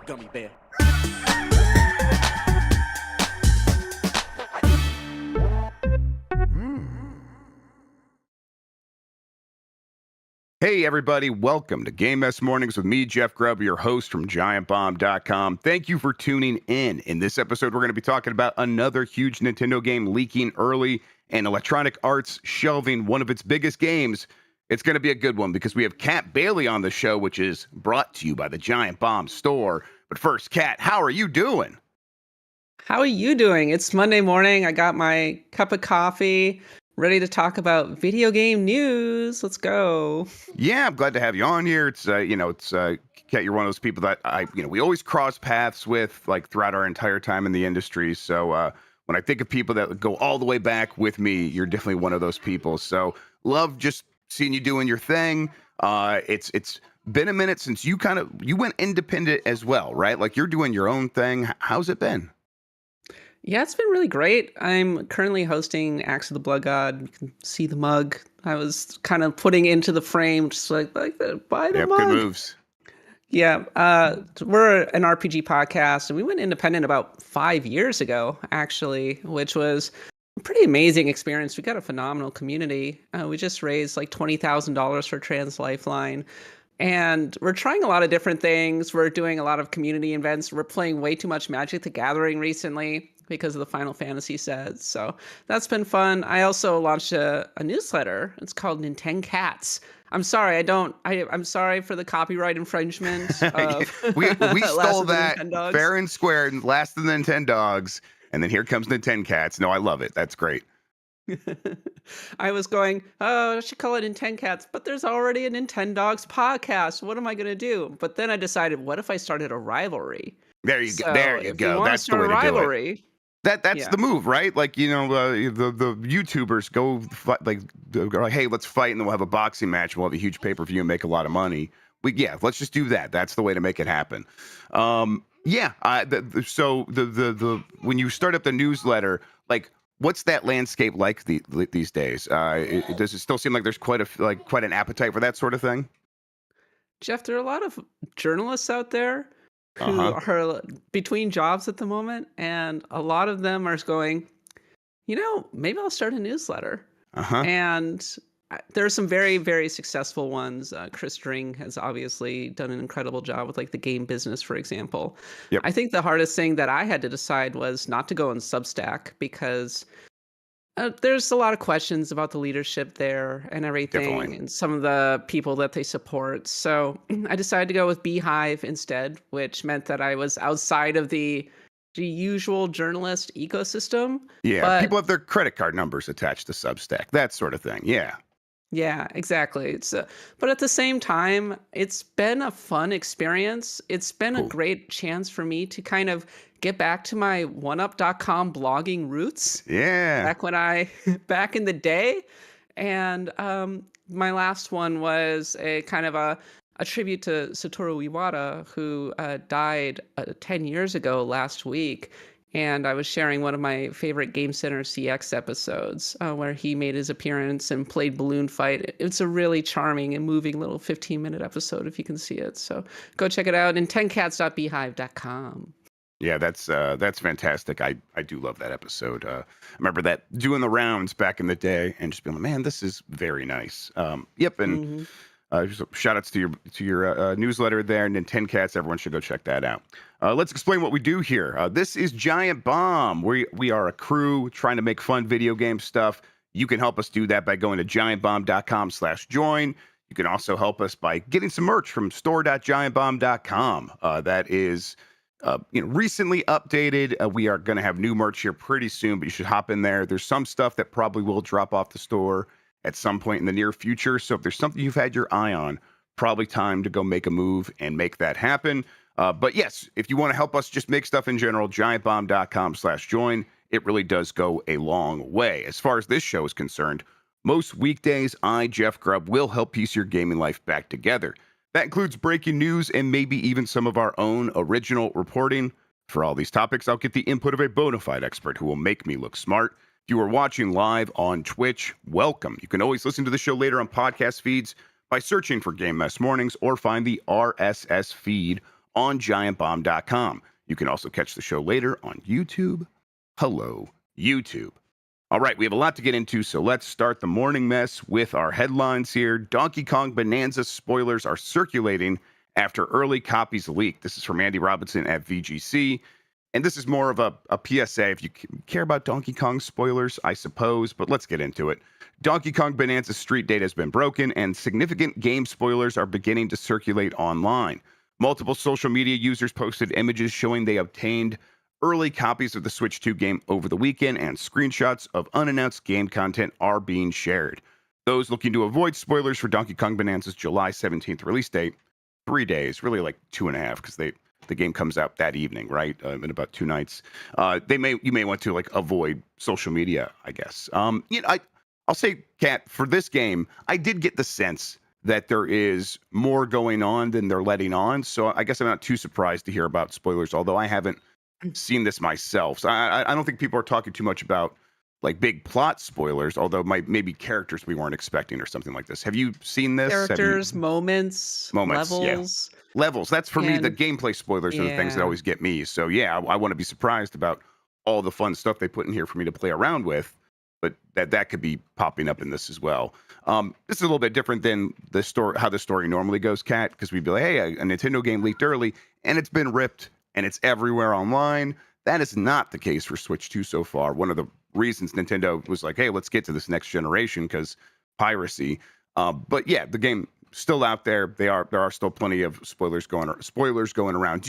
gummy bear. Hey everybody, welcome to Game Mess Mornings with me, Jeff Grubb, your host from giantbomb.com. Thank you for tuning in. In this episode, we're going to be talking about another huge Nintendo game leaking early and Electronic Arts shelving one of its biggest games. It's going to be a good one because we have Kat Bailey on the show, which is brought to you by the Giant Bomb store. But first, Kat, how are you doing? How are you doing? It's Monday morning. I got my cup of coffee, ready to talk about video game news. Let's go. Yeah, I'm glad to have you on here. It's Kat, you're one of those people that we always cross paths with, like throughout our entire time in the industry. So when I think of people that go all the way back with me, you're definitely one of those people. So love just seeing you doing your thing. It's been a minute since you went independent as well, right? Like you're doing your own thing. How's it been? Yeah, it's been really great. I'm currently hosting Axe of the Blood God. You can see the mug. I was kind of putting into the frame, just buy the mug. Good moves. Yeah, we're an RPG podcast, and we went independent about 5 years ago, actually, which was a pretty amazing experience. We got a phenomenal community. We just raised like $20,000 for Trans Lifeline. And we're trying a lot of different things. We're doing a lot of community events. We're playing way too much Magic the Gathering recently because of the Final Fantasy sets. So that's been fun. I also launched a newsletter. It's called Nintendo Cats. I'm sorry, I'm sorry for the copyright infringement of we stole that Nintendogs. Fair and square, and Last of the Nintendogs, and then here comes Nintendo Cats. No, I love it. That's great. I was going, I should call it Nintendo Cats, but there's already a Nintendogs podcast. What am I going to do? But then I decided, what if I started a rivalry? There you go. There you go. That's the way to do it. That's the move, right? Like, the YouTubers go fight, go like, hey, let's fight, and then we'll have a boxing match. We'll have a huge pay-per-view and make a lot of money. Let's just do that. That's the way to make it happen. So when you start up the newsletter, like, what's that landscape like these days? Does it still seem like there's quite an appetite for that sort of thing? Jeff, there are a lot of journalists out there who are between jobs at the moment, and a lot of them are going, maybe I'll start a newsletter. And there are some very, very successful ones. Chris Dring has obviously done an incredible job with like the game business, for example. Yep. I think the hardest thing that I had to decide was not to go on Substack because there's a lot of questions about the leadership there and everything. Definitely. And some of the people that they support. So I decided to go with Beehive instead, which meant that I was outside of the usual journalist ecosystem. Yeah, but people have their credit card numbers attached to Substack, that sort of thing. Yeah, exactly. But at the same time, it's been a fun experience. It's been a great chance for me to kind of get back to my oneup.com blogging roots. Yeah. Back in the day. And my last one was a kind of a tribute to Satoru Iwata, who died 10 years ago last week. And I was sharing one of my favorite Game Center CX episodes where he made his appearance and played Balloon Fight. It's a really charming and moving little 15-minute episode if you can see it. So go check it out, nintendcats.beehive.com. Yeah, that's fantastic. I do love that episode. I remember that doing the rounds back in the day and just being like, man, this is very nice. And shout outs to your newsletter there, Nintendo Cats. Everyone should go check that out. Let's explain what we do here. This is Giant Bomb. We are a crew trying to make fun video game stuff. You can help us do that by going to giantbomb.com/join. You can also help us by getting some merch from store.giantbomb.com. That is recently updated. We are going to have new merch here pretty soon, but you should hop in there. There's some stuff that probably will drop off the store at some point in the near future. So if there's something you've had your eye on, probably time to go make a move and make that happen. But yes, if you want to help us just make stuff in general, giantbomb.com/join. It really does go a long way. As far as this show is concerned, most weekdays, I, Jeff Grubb, will help piece your gaming life back together. That includes breaking news and maybe even some of our own original reporting. For all these topics, I'll get the input of a bona fide expert who will make me look smart. If you are watching live on Twitch, welcome. You can always listen to the show later on podcast feeds by searching for Game Mess Mornings or find the RSS feed on giantbomb.com. You can also catch the show later on YouTube. Hello, YouTube. All right, we have a lot to get into, so let's start the morning mess with our headlines here. Donkey Kong Bananza spoilers are circulating after early copies leaked. This is from Andy Robinson at VGC. And this is more of a PSA if you care about Donkey Kong spoilers, I suppose, but let's get into it. Donkey Kong Bananza street data has been broken, and significant game spoilers are beginning to circulate online. Multiple social media users posted images showing they obtained early copies of the Switch 2 game over the weekend, and screenshots of unannounced game content are being shared. Those looking to avoid spoilers for Donkey Kong Bananza's July 17th release date, 3 days, really like 2.5, because the game comes out that evening, right? In about 2 nights. You may want to like avoid social media, I guess. I'll say, Kat, for this game, I did get the sense that there is more going on than they're letting on. So I guess I'm not too surprised to hear about spoilers, although I haven't seen this myself. So I don't think people are talking too much about like big plot spoilers, although maybe characters we weren't expecting or something like this. Have you seen this? Characters, moments, levels. Yeah. Levels. That's for me. The And gameplay spoilers are the things that yeah. always get me. So yeah, I want to be surprised about all the fun stuff they put in here for me to play around with. But that could be popping up in this as well. This is a little bit different than the story, how the story normally goes, Kat, because we'd be like, hey, a Nintendo game leaked early and it's been ripped and it's everywhere online. That is not the case for Switch 2 so far. One of the reasons Nintendo was like, hey, let's get to this next generation because piracy. But yeah, the game still out there. There are still plenty of spoilers going around.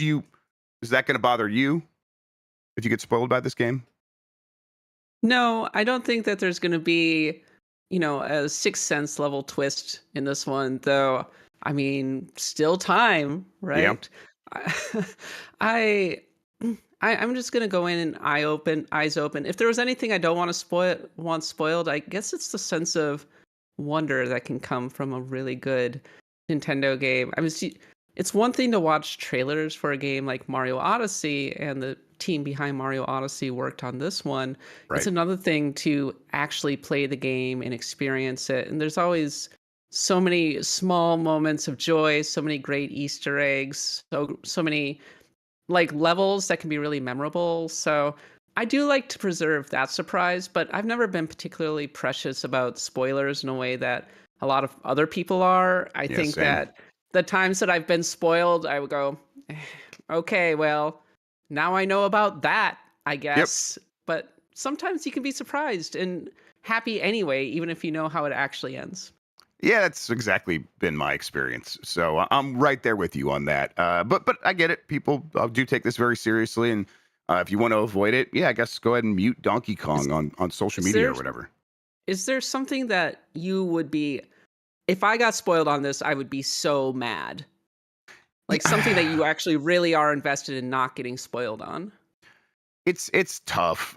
Is that going to bother you if you get spoiled by this game? No, I don't think that there's going to be, a Sixth Sense level twist in this one, though. I mean, still time, Yeah. right? I, I, I'm just gonna go in and eyes open. If there was anything I don't want spoiled, I guess it's the sense of wonder that can come from a really good Nintendo game. I mean, see, it's one thing to watch trailers for a game like Mario Odyssey, and the team behind Mario Odyssey worked on this one. It's Right. another thing to actually play the game and experience it. And there's always so many small moments of joy, so many great Easter eggs, so many like levels that can be really memorable. So I do like to preserve that surprise, but I've never been particularly precious about spoilers in a way that a lot of other people are. I Yeah. think Same. that the times that I've been spoiled, I would go, "Eh, okay, well, now I know about that, I Yep. guess." But sometimes you can be surprised and happy anyway, even if you know how it actually ends. Yeah, that's exactly been my experience. So I'm right there with you on that. But I get it. People do take this very seriously, and if you want to avoid it, yeah, I guess go ahead and mute Donkey Is, Kong on social is media there or whatever. is there something that you would be if I got spoiled on this, I would be so mad. Like something that Yeah, you actually really are invested in not getting spoiled on. it's tough.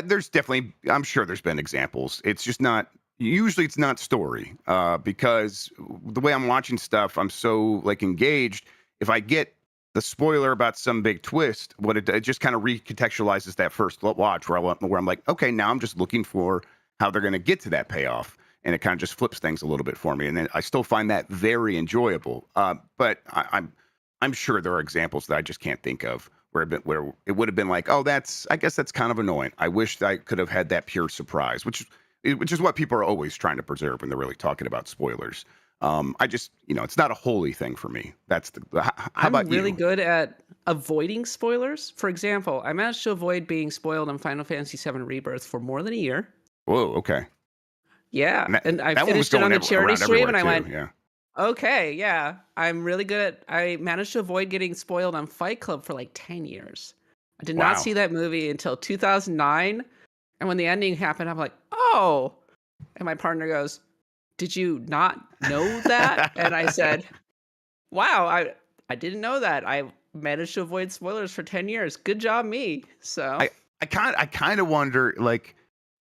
There's definitely, I'm sure there's been examples. It's just not. Usually, it's not story. Because the way I'm watching stuff, I'm so like engaged. If I get the spoiler about some big twist, it just kind of recontextualizes that first watch where I'm like, okay, now I'm just looking for how they're going to get to that payoff, and it kind of just flips things a little bit for me. And then I still find that very enjoyable. But I'm sure there are examples that I just can't think of where it would have been like, oh, I guess that's kind of annoying. I wish I could have had that pure surprise, which is what people are always trying to preserve when they're really talking about spoilers. I just, it's not a holy thing for me. How I'm about really you? good at avoiding spoilers. For example, I managed to avoid being spoiled on Final Fantasy VII Rebirth for more than a year. Whoa, okay. Yeah, And that, and I that one was finished it going on the charity around stream, everywhere and I too. went, Yeah. okay, yeah, I'm really good at. I managed to avoid getting spoiled on Fight Club for like 10 years. I did not Wow. see that movie until 2009, and when the ending happened, I'm like, oh. And my partner goes, "Did you not know that?" And I said, "Wow, I didn't know that. I managed to avoid spoilers for 10 years. Good job me." So, I I kind of wonder like.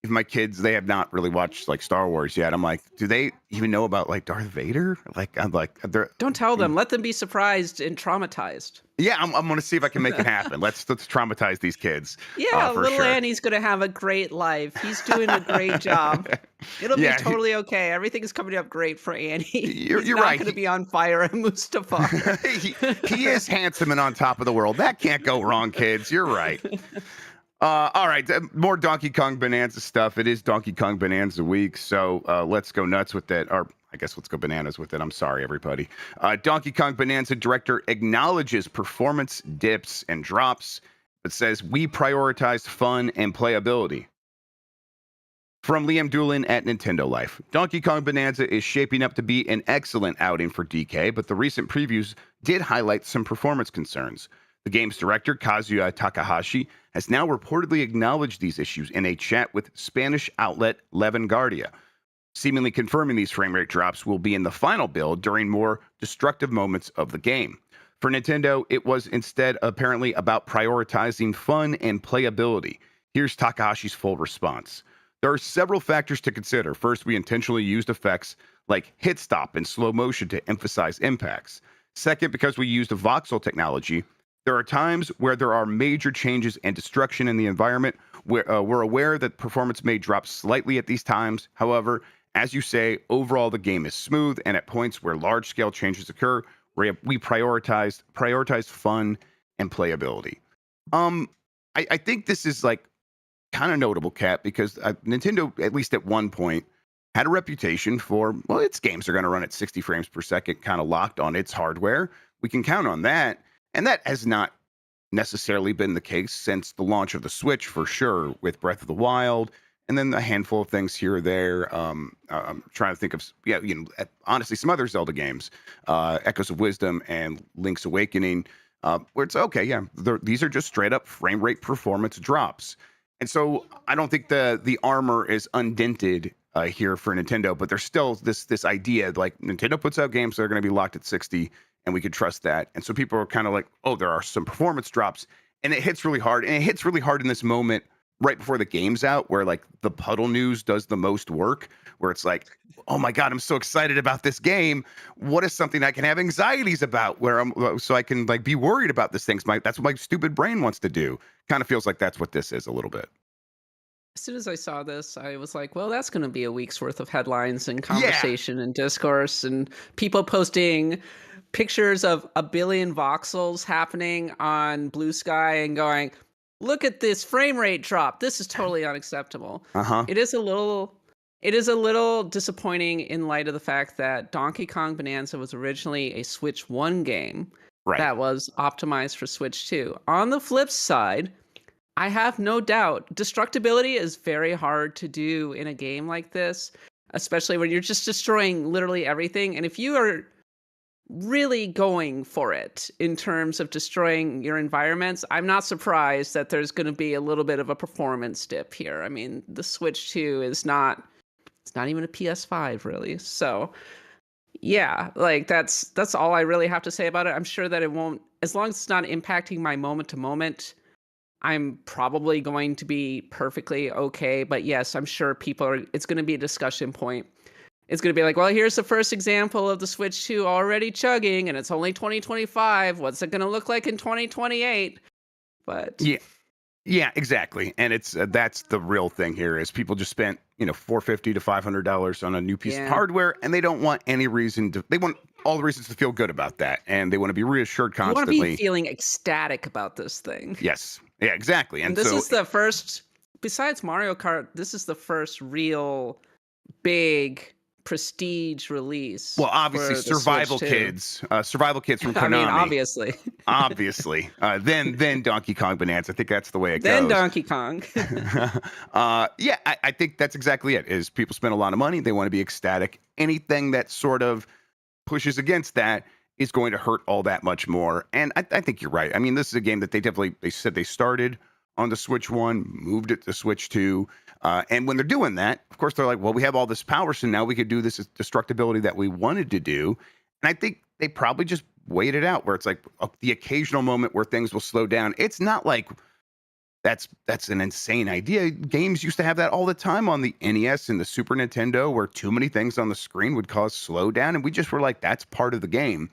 if my kids, they have not really watched like Star Wars yet. I'm like, do they even know about like Darth Vader? Like, I'm like, they're, Don't tell them. Let them be surprised and traumatized. yeah, I'm gonna see if I can make it happen. Let's traumatize these kids, Yeah, for little sure. Annie's gonna have a great life. He's doing a great job. It'll be Yeah, totally okay. Everything's coming up great for Annie. He's you're not right. gonna be on fire at Mustafar. He is handsome and on top of the world. That can't go wrong, kids. You're right. All right, more Donkey Kong Bonanza stuff. It is Donkey Kong Bonanza week, so let's go nuts with it. Or I guess let's go bananas with it. I'm sorry, everybody. Donkey Kong Bonanza director acknowledges performance dips and drops, but says we prioritized fun and playability. From Liam Doolin at Nintendo Life, Donkey Kong Bonanza is shaping up to be an excellent outing for DK, but the recent previews did highlight some performance concerns. The game's director, Kazuya Takahashi, has now reportedly acknowledged these issues in a chat with Spanish outlet La Vanguardia, seemingly confirming these frame rate drops will be in the final build during more destructive moments of the game. For Nintendo, it was instead apparently about prioritizing fun and playability. Here's Takahashi's full response. There are several factors to consider. First, we intentionally used effects like hit stop and slow motion to emphasize impacts. Second, because we used a voxel technology, there are times where there are major changes and destruction in the environment. We're aware that performance may drop slightly at these times. However, as you say, overall the game is smooth, and at points where large-scale changes occur, we prioritized fun and playability. I think this is like kind of notable, Cat, because Nintendo, at least at one point, had a reputation for, well, its games are going to run at 60 frames per second, kind of locked on its hardware. We can count on that. And that has not necessarily been the case since the launch of the Switch, for sure, with Breath of the Wild, and then a handful of things here or there. I'm trying to think of, honestly, some other Zelda games, Echoes of Wisdom and Link's Awakening, where it's okay, yeah, these are just straight up frame rate performance drops. And so I don't think the armor is undented here for Nintendo, but there's still this idea like Nintendo puts out games that are going to be locked at 60, and we could trust that. And so people are kind of like, oh, there are some performance drops, and it hits really hard. And it hits really hard in this moment right before the game's out, where like the puddle news does the most work, where it's like, oh my God, I'm so excited about this game. What is something I can have anxieties about so I can like be worried about this thing? That's what my stupid brain wants to do. Kind of feels like that's what this is a little bit. As soon as I saw this, I was like, well, that's going to be a week's worth of headlines and Yeah. conversation and discourse and people posting pictures of a billion voxels happening on Blue Sky and going, look at this frame rate drop. This is totally unacceptable. Uh-huh. It is a little disappointing in light of the fact that Donkey Kong Bonanza was originally a Switch 1 game Right. that was optimized for Switch 2. On the flip side, I have no doubt destructibility is very hard to do in a game like this, especially when you're just destroying literally everything. And if you are really going for it in terms of destroying your environments, I'm not surprised that there's going to be a little bit of a performance dip here. I mean, the Switch 2 it's not even a PS5 really. So, yeah, like that's all I really have to say about it. I'm sure that it won't, as long as it's not impacting my moment to moment, I'm probably going to be perfectly okay. But yes, I'm sure it's going to be a discussion point. It's going to be like, well, here's the first example of the Switch 2 already chugging, and it's only 2025. What's it going to look like in 2028? But Yeah, exactly. And it's that's the real thing here is people just spent, $450 to $500 on a new piece of hardware, and they don't want any reason they want all the reasons to feel good about that, and they want to be reassured you want to constantly. be feeling ecstatic about this thing. Yes. Yeah, exactly. And this is the first, besides Mario Kart, this is the first real big prestige release. Well, obviously, for the survival Switch 2. kids from Konami. I mean, obviously. Obviously. Then Donkey Kong Bonanza. I think that's the way it Then goes. Donkey Kong. Yeah, I think that's exactly it. Is people spend a lot of money, they want to be ecstatic. Anything that sort of pushes against that is going to hurt all that much more. And I think you're right. I mean, this is a game that they said they started on the Switch 1, moved it to Switch 2. And when they're doing that, of course, they're like, well, we have all this power, so now we could do this destructibility that we wanted to do. And I think they probably just waited out where it's like the occasional moment where things will slow down. It's not like that's an insane idea. Games used to have that all the time on the NES and the Super Nintendo, where too many things on the screen would cause slowdown, and we just were like, that's part of the game.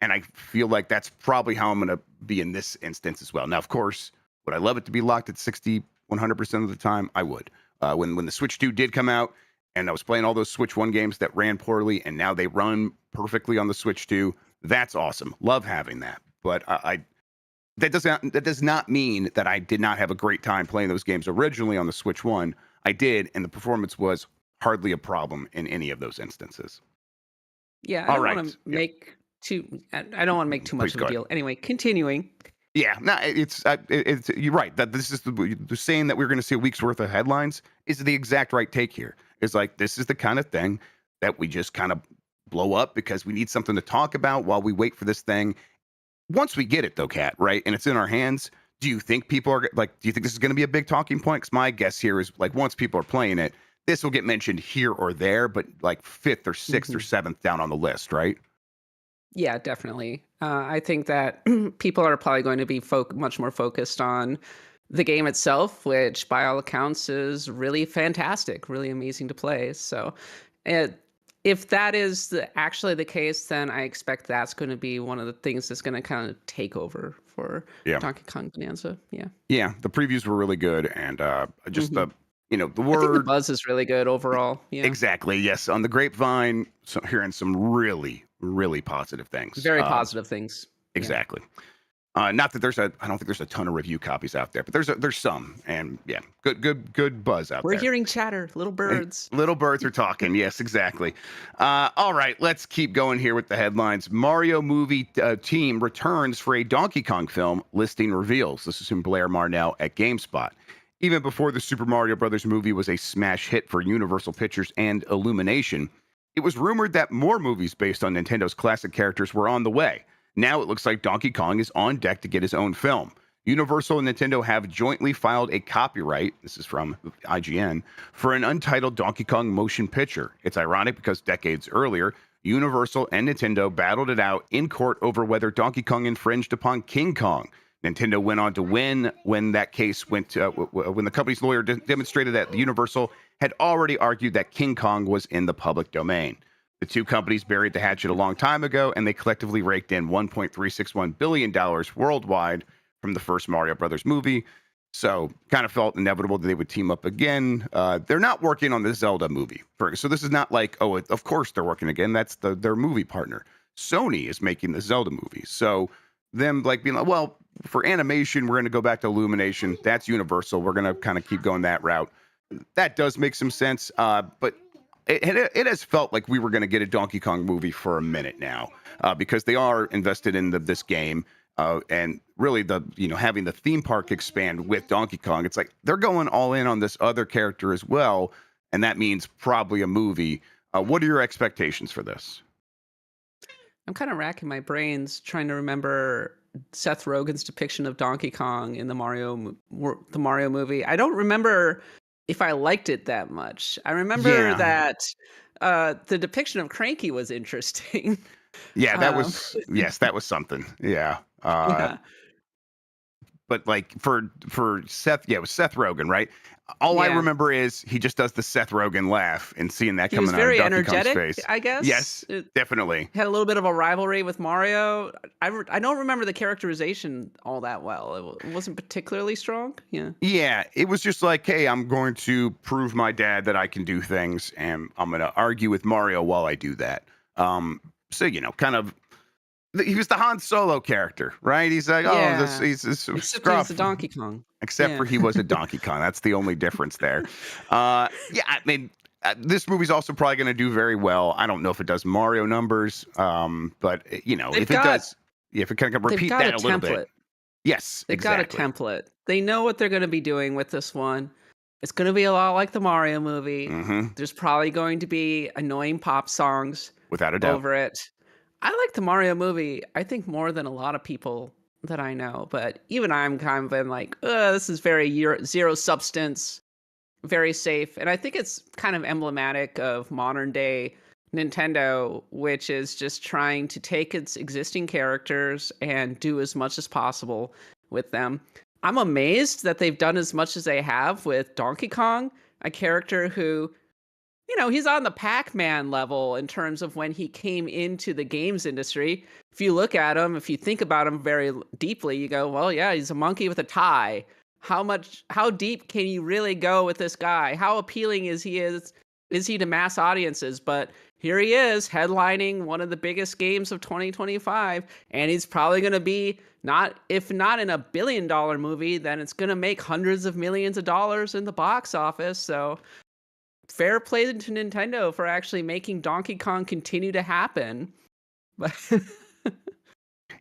And I feel like that's probably how I'm going to be in this instance as well. Now, of course, would I love it to be locked at 60, 100% of the time? I would. When the Switch 2 did come out, and I was playing all those Switch 1 games that ran poorly, and now they run perfectly on the Switch 2, that's awesome. Love having that. But that does not mean that I did not have a great time playing those games originally on the Switch 1. I did, and the performance was hardly a problem in any of those instances. Yeah, I don't want to make I don't want to make too much of a deal. Anyway, continuing. Yeah, no, it's you're right. That this is the saying that we're going to see a week's worth of headlines is the exact right take here. It's like, this is the kind of thing that we just kind of blow up because we need something to talk about while we wait for this thing. Once we get it, though, Kat, right, and it's in our hands, do you think people are like? Do you think this is going to be a big talking point? Because my guess here is like, once people are playing it, this will get mentioned here or there, but like 5th or 6th or 7th down on the list, right? Yeah, definitely. I think that people are probably going to be much more focused on the game itself, which by all accounts is really fantastic, really amazing to play. So if that is actually the case, then I expect that's going to be one of the things that's going to kind of take over for Donkey Kong Bananza. Yeah. Yeah, the previews were really good, and just the the word. I think the buzz is really good overall. Yeah. Exactly. Yes, on the grapevine, so hearing some really, really positive things. Very positive things. Exactly. Not that I don't think there's a ton of review copies out there, but there's some, and yeah, good buzz out there. We're hearing chatter, little birds. Little birds are talking. Yes, exactly. All right, let's keep going here with the headlines. Mario movie team returns for a Donkey Kong film, listing reveals. This is from Blair Marnell at GameSpot. Even before the Super Mario Brothers movie was a smash hit for Universal Pictures and Illumination, it was rumored that more movies based on Nintendo's classic characters were on the way. Now it looks like Donkey Kong is on deck to get his own film. Universal and Nintendo have jointly filed a copyright, this is from IGN, for an untitled Donkey Kong motion picture. It's ironic because decades earlier, Universal and Nintendo battled it out in court over whether Donkey Kong infringed upon King Kong. Nintendo went on to win when that case went when the company's lawyer demonstrated that Universal had already argued that King Kong was in the public domain. The two companies buried the hatchet a long time ago, and they collectively raked in $1.361 billion worldwide from the first Mario Brothers movie. So kind of felt inevitable that they would team up again. They're not working on the Zelda movie. So this is not like, oh, of course they're working again. That's their movie partner. Sony is making the Zelda movie. So them like being like, well, for animation, we're going to go back to Illumination. That's Universal. We're going to kind of keep going that route. That does make some sense. But it has felt like we were going to get a Donkey Kong movie for a minute now, because they are invested in this game, and really having the theme park expand with Donkey Kong. It's like they're going all in on this other character as well, and that means probably a movie. What are your expectations for this? I'm kind of racking my brains trying to remember Seth Rogen's depiction of Donkey Kong in the Mario movie. I don't remember if I liked it that much. I remember that the depiction of Cranky was interesting. Yeah, that was that was something. Yeah. But like for Seth, it was Seth Rogen, right? All I remember is he just does the Seth Rogen laugh, and seeing that coming out of Donkey Kong's face. I guess. Yes, definitely. Had a little bit of a rivalry with Mario. I don't remember the characterization all that well. It wasn't particularly strong. Yeah. Yeah, it was just like, hey, I'm going to prove my dad that I can do things, and I'm going to argue with Mario while I do that. So kind of. He was the Han Solo character, right? He's like, he's scruff. He's a Donkey Kong. Except for he was a Donkey Kong. That's the only difference there. I mean, this movie's also probably going to do very well. I don't know if it does Mario numbers, but if it does, if it kind of repeat that a little bit. Yes, they've got a template. They know what they're going to be doing with this one. It's going to be a lot like the Mario movie. Mm-hmm. There's probably going to be annoying pop songs, without a doubt, over it. I like the Mario movie, I think, more than a lot of people that I know. But even I'm kind of been like, this is very zero substance, very safe. And I think it's kind of emblematic of modern day Nintendo, which is just trying to take its existing characters and do as much as possible with them. I'm amazed that they've done as much as they have with Donkey Kong, a character who, he's on the Pac-Man level in terms of when he came into the games industry. If you look at him, if you think about him very deeply, you go, well, yeah, he's a monkey with a tie. How deep can you really go with this guy? How appealing is he to mass audiences? But here he is headlining one of the biggest games of 2025, and he's probably going to be if not in a billion-dollar movie, then it's going to make hundreds of millions of dollars in the box office. So fair play to Nintendo for actually making Donkey Kong continue to happen. But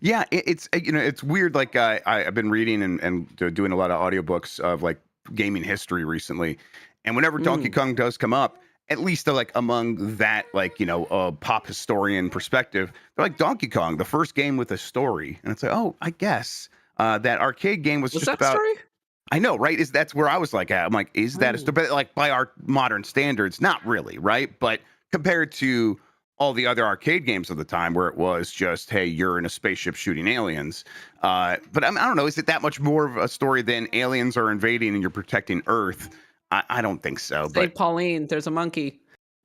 Yeah, it's weird. Like I've been reading and doing a lot of audiobooks of like gaming history recently, and whenever Donkey Kong does come up, at least like among that like pop historian perspective, they're like Donkey Kong, the first game with a story, and it's like, oh, I guess that arcade game was just that about. story? I know, right? That's where I was like, I'm like, is that a story? But like by our modern standards, not really, right? But compared to all the other arcade games of the time where it was just, hey, you're in a spaceship shooting aliens. But I don't know, is it that much more of a story than aliens are invading and you're protecting Earth? I don't think so. Save But Pauline, there's a monkey.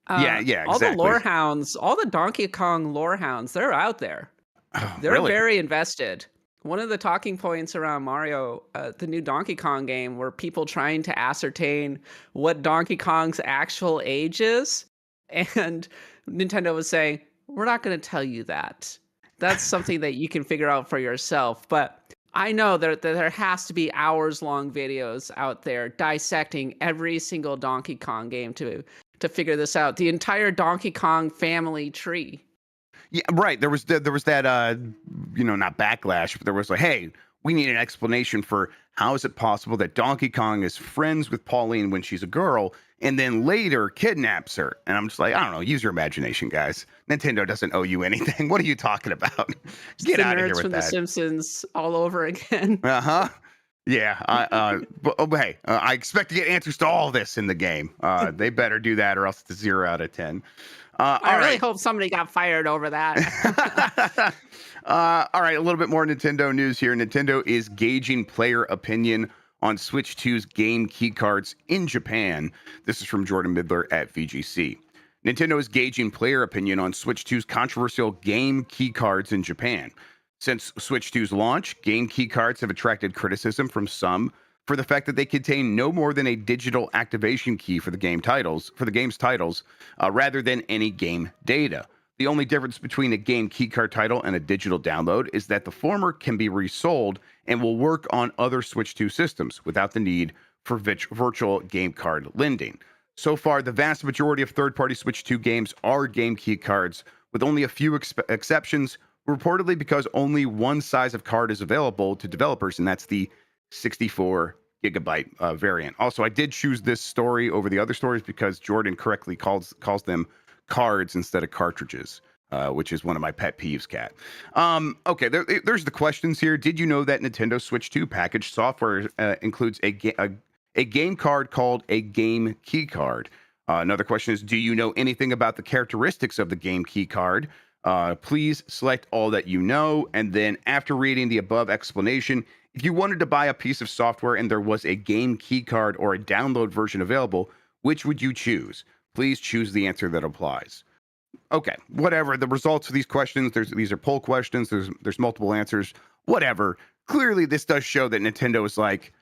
yeah, All the exactly. lore hounds, all the Donkey Kong lore hounds, they're out there. Oh, They're really? very invested. One of the talking points around Mario, the new Donkey Kong game, were people trying to ascertain what Donkey Kong's actual age is. And Nintendo was saying, we're not going to tell you that. That's something that you can figure out for yourself. But I know that there has to be hours-long videos out there dissecting every single Donkey Kong game to figure this out. The entire Donkey Kong family tree. Yeah, right. There was that not backlash, but there was like, hey, we need an explanation for how is it possible that Donkey Kong is friends with Pauline when she's a girl and then later kidnaps her. And I'm just like, I don't know, use your imagination, guys. Nintendo doesn't owe you anything. What are you talking about? Get The out of here nerds with from The that. Simpsons all over again. Uh-huh. Yeah, but hey, I expect to get answers to all this in the game. They better do that, or else it's a 0 out of 10. I All really right. hope somebody got fired over that. All right, a little bit more Nintendo news here. Nintendo is gauging player opinion on Switch 2's game keycards in Japan. This is from Jordan Midler at VGC. Nintendo is gauging player opinion on Switch 2's controversial game keycards in Japan. Since Switch 2's launch, game keycards have attracted criticism from some for the fact that they contain no more than a digital activation key for the game's titles, rather than any game data. The only difference between a game keycard title and a digital download is that the former can be resold and will work on other Switch 2 systems without the need for virtual game card lending. So far, the vast majority of third-party Switch 2 games are game keycards, with only a few exceptions, reportedly because only one size of card is available to developers, and that's the 64 gigabyte variant. Also, I did choose this story over the other stories because Jordan correctly calls them cards instead of cartridges, which is one of my pet peeves, Kat. Okay, there's the questions here. Did you know that Nintendo Switch 2 packaged software includes a game card called a game key card? Another question is, do you know anything about the characteristics of the game key card? Please select all that you know. And then after reading the above explanation, if you wanted to buy a piece of software and there was a game key card or a download version available, which would you choose? Please choose the answer that applies. Okay, whatever. The results of these questions, these are poll questions. There's multiple answers. Whatever. Clearly, this does show that Nintendo is like,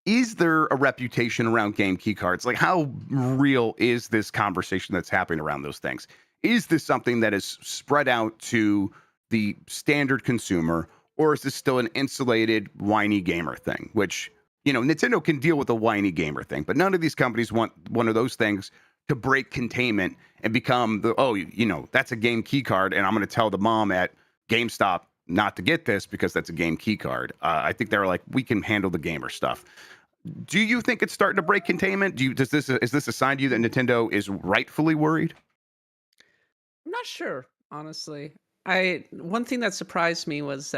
is there a reputation around game key cards? Like, how real is this conversation that's happening around those things? Is this something that is spread out to the standard consumer, or is this still an insulated, whiny gamer thing? Which, Nintendo can deal with a whiny gamer thing, but none of these companies want one of those things to break containment and become that's a game key card, and I'm going to tell the mom at GameStop not to get this because that's a game key card. I think they're like, we can handle the gamer stuff. Do you think it's starting to break containment? Is this a sign to you that Nintendo is rightfully worried? I'm not sure, honestly. One thing that surprised me was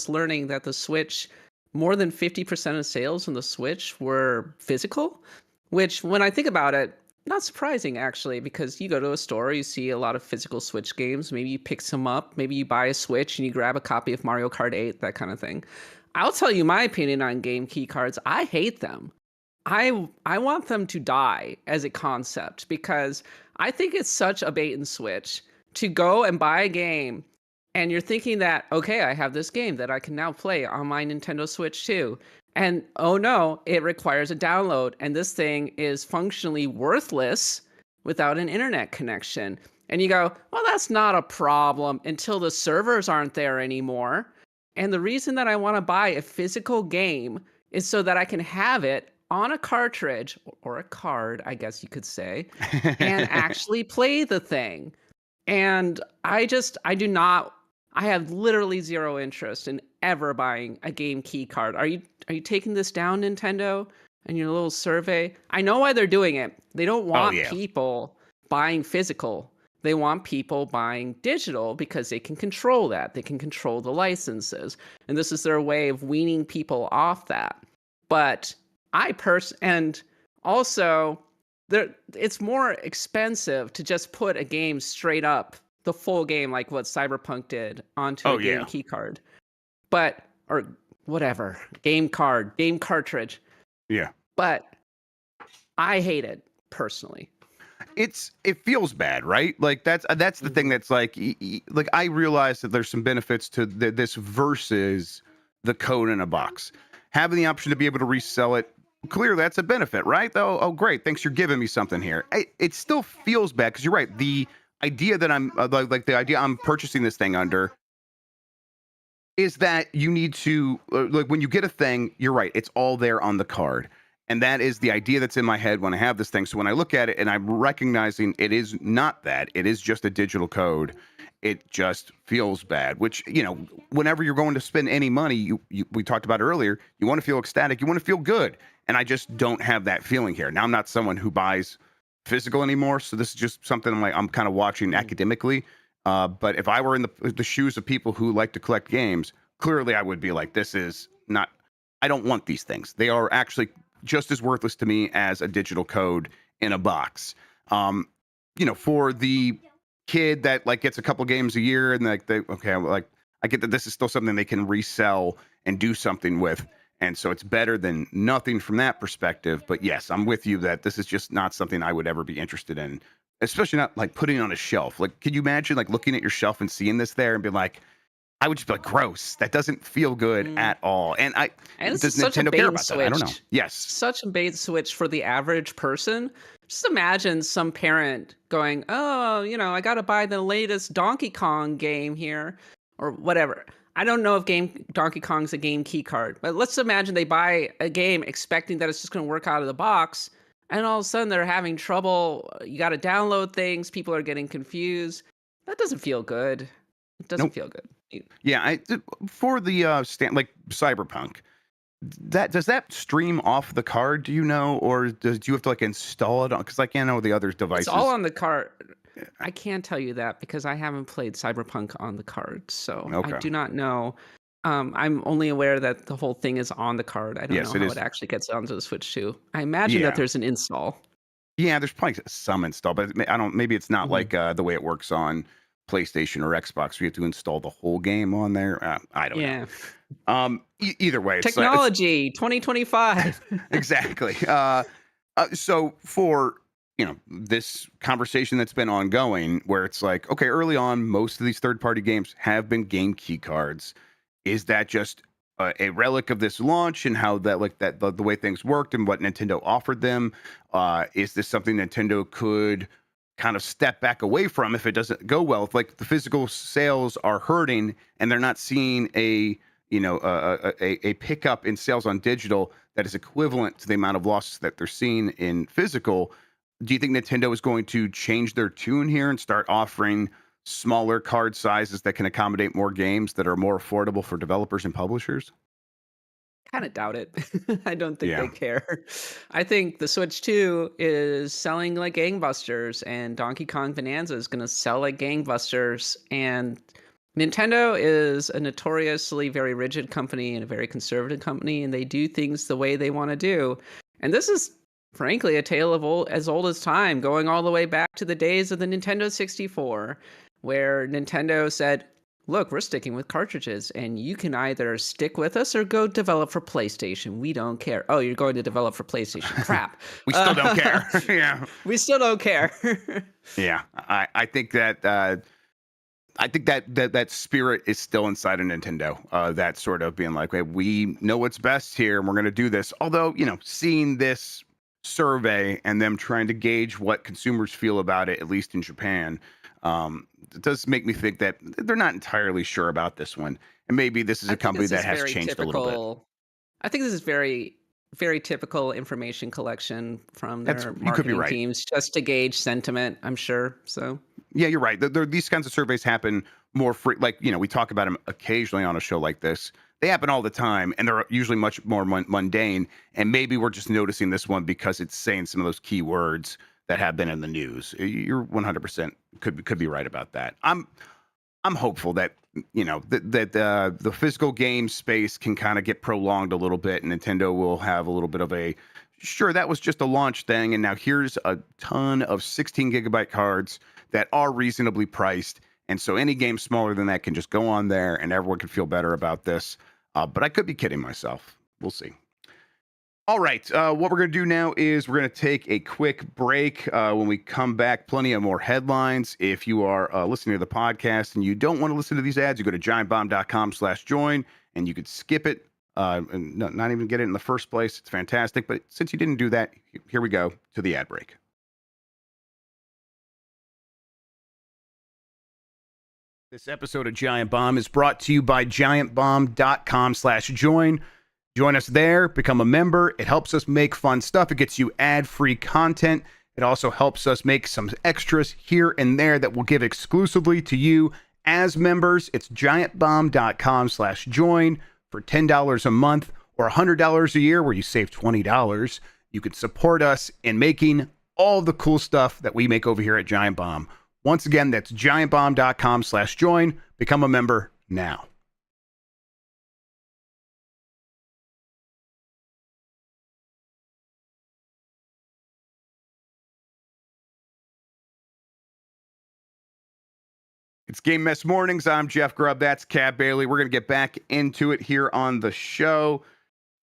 learning that the Switch, more than 50% of sales on the Switch were physical, which when I think about it, not surprising actually, because you go to a store, you see a lot of physical Switch games, maybe you pick some up, maybe you buy a Switch and you grab a copy of Mario Kart 8, that kind of thing. I'll tell you my opinion on game key cards. I hate them. I want them to die as a concept because I think it's such a bait and switch to go and buy a game and you're thinking that okay, I have this game that I can now play on my Nintendo Switch too. And oh no, it requires a download and this thing is functionally worthless without an internet connection. And you go, "Well, that's not a problem until the servers aren't there anymore." And the reason that I want to buy a physical game is so that I can have it on a cartridge or a card, I guess you could say, and actually play the thing. And I do not, I have literally zero interest in ever buying a game key card. Are you taking this down, Nintendo? And your little survey? I know why they're doing it. They don't Oh want yeah. people buying physical. They want people buying digital because they can control that. They can control the licenses. And this is their way of weaning people off that. But and also it's more expensive to just put a game straight up, the full game like what Cyberpunk did onto Oh a game yeah. key card. But or whatever, game card, game cartridge. Yeah. But I hate it personally. It feels bad, right? Like that's the thing that's like like I realize that there's some benefits to this versus the code in a box. Having the option to be able to resell it, clearly that's a benefit, right? Oh great, thanks, you're giving me something here. It still feels bad because you're right. The idea that I'm like the idea I'm purchasing this thing under is that you need to like when you get a thing, you're right, it's all there on the card. And that is the idea that's in my head when I have this thing. So when I look at it and I'm recognizing it is not that, it is just a digital code, it just feels bad, which, you know, whenever you're going to spend any money, we talked about earlier, you want to feel ecstatic, you want to feel good. And I just don't have that feeling here. Now I'm not someone who buys physical anymore. So this is just something I'm kind of watching academically. But if I were in the shoes of people who like to collect games, clearly I would be like, this is not, I don't want these things. They are actually just as worthless to me as a digital code in a box. You know, for the kid that like gets a couple games a year and like I get that this is still something they can resell and do something with. And so it's better than nothing from that perspective. But yes, I'm with you that this is just not something I would ever be interested in, especially not like putting it on a shelf. Like, can you imagine like looking at your shelf and seeing this there and be like, I would just be like, gross. That doesn't feel good at all. And And does it's such a Nintendo bait care and about that? I don't know. switch. Yes. Such a bait and switch for the average person. Just imagine some parent going, "Oh, you know, I got to buy the latest Donkey Kong game here or whatever." I don't know if game Donkey Kong's a game key card, but let's imagine they buy a game expecting that it's just going to work out of the box, and all of a sudden they're having trouble. You got to download things, people are getting confused. That doesn't feel good. It doesn't Nope. feel good. Yeah. For the like Cyberpunk, that does that stream off the card? Do you know, or do you have to like install it on? Because I can't know the other It's all devices. on the card. I can't tell you that because I haven't played Cyberpunk on the card, so I Okay. do not know. I'm only aware that the whole thing is on the card. I don't know Yes, it how it is. actually gets onto the Switch too. I imagine that Yeah. there's an install. Yeah. There's probably some install, but I don't. Maybe it's not Mhm. like the way it works on PlayStation or Xbox. We have to install the whole game on there. I don't know. Yeah. Either way, it's Technology 2025. exactly. So for this conversation that's been ongoing, where it's like, okay, early on, most of these third-party games have been game key cards. Is that just a relic of this launch and how that like that the way things worked and what Nintendo offered them? Is this something Nintendo could kind of step back away from if it doesn't go well? If like the physical sales are hurting and they're not seeing a pickup in sales on digital that is equivalent to the amount of losses that they're seeing in physical, do you think Nintendo is going to change their tune here and start offering smaller card sizes that can accommodate more games that are more affordable for developers and publishers? Kind of doubt it. I don't think Yeah. they care. I think the Switch 2 is selling like gangbusters, and Donkey Kong Bonanza is going to sell like gangbusters. And Nintendo is a notoriously very rigid company and a very conservative company, and they do things the way they want to do. And this is, frankly, a tale of as old as time, going all the way back to the days of the Nintendo 64, where Nintendo said, look, we're sticking with cartridges, and you can either stick with us or go develop for PlayStation. We don't care. Oh, you're going to develop for PlayStation. Crap. We still don't Uh, care. Yeah. we still don't care. Yeah. I think that that spirit is still inside of Nintendo. That sort of being like, hey, we know what's best here, and we're going to do this. Although, seeing this survey and them trying to gauge what consumers feel about it, at least in Japan, it does make me think that they're not entirely sure about this one. And maybe this is I a think company this that is has very changed a little bit. typical. I think this is very, very typical information collection from their You could be marketing right. teams just to gauge sentiment, I'm sure. So, Yeah, you're right. These kinds of surveys happen more free. Like, we talk about them occasionally on a show like this. They happen all the time, and they're usually much more mundane. And maybe we're just noticing this one because it's saying some of those key words that have been in the news. You're 100% could be right about that. I'm hopeful that the physical game space can kind of get prolonged a little bit, and Nintendo will have a little bit of a sure that was just a launch thing, and now here's a ton of 16 gigabyte cards that are reasonably priced, and so any game smaller than that can just go on there, and everyone can feel better about this. But I could be kidding myself. We'll see. All right. What we're going to do now is we're going to take a quick break. When we come back, plenty of more headlines. If you are listening to the podcast and you don't want to listen to these ads, you go to giantbomb.com/join and you could skip it and not even get it in the first place. It's fantastic. But since you didn't do that, here we go to the ad break. This episode of Giant Bomb is brought to you by giantbomb.com/join. Join us there, become a member. It helps us make fun stuff. It gets you ad-free content. It also helps us make some extras here and there that we'll give exclusively to you as members. It's giantbomb.com/join for $10 a month or $100 a year where you save $20. You can support us in making all the cool stuff that we make over here at Giant Bomb. Once again, that's giantbomb.com/join. Become a member now. It's Game Mess Mornings. I'm Jeff Grubb. That's Cab Bailey. We're going to get back into it here on the show.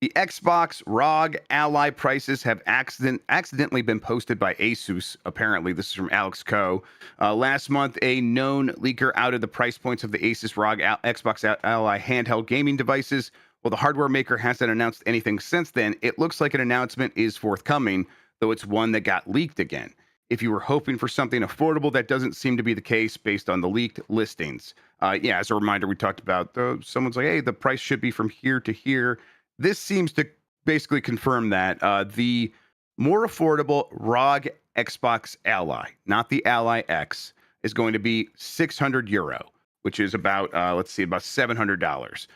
The Xbox ROG Ally prices have accidentally been posted by Asus. Apparently, this is from Alex Coe. Last month, a known leaker outed the price points of the Asus ROG Xbox Ally handheld gaming devices. Well, the hardware maker hasn't announced anything since then. It looks like an announcement is forthcoming, though it's one that got leaked again. If you were hoping for something affordable, that doesn't seem to be the case based on the leaked listings. As a reminder, we talked about someone's like, hey, the price should be from here to here. This seems to basically confirm that the more affordable ROG Xbox Ally, not the Ally X, is going to be €600, which is about, about $700.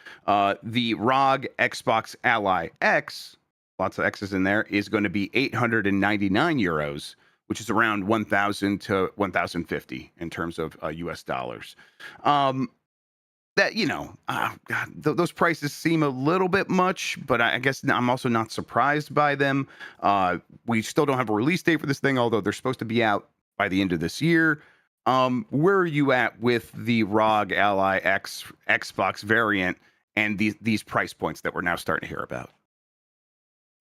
The ROG Xbox Ally X, lots of X's in there, is going to be €899, which is around 1,000 to 1,050 in terms of US dollars. God, those prices seem a little bit much, but I guess I'm also not surprised by them. We still don't have a release date for this thing, although they're supposed to be out by the end of this year. Where are you at with the ROG Ally X Xbox variant and these price points that we're now starting to hear about?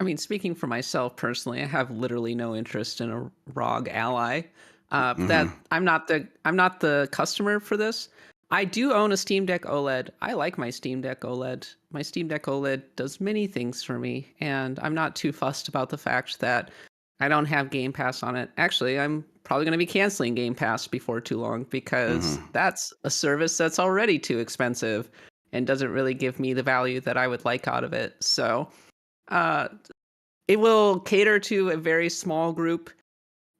I mean, speaking for myself personally, I have literally no interest in a ROG Ally. That I'm not the customer for this. I do own a Steam Deck OLED. I like my Steam Deck OLED. My Steam Deck OLED does many things for me, and I'm not too fussed about the fact that I don't have Game Pass on it. Actually, I'm probably going to be canceling Game Pass before too long because that's a service that's already too expensive and doesn't really give me the value that I would like out of it. So, it will cater to a very small group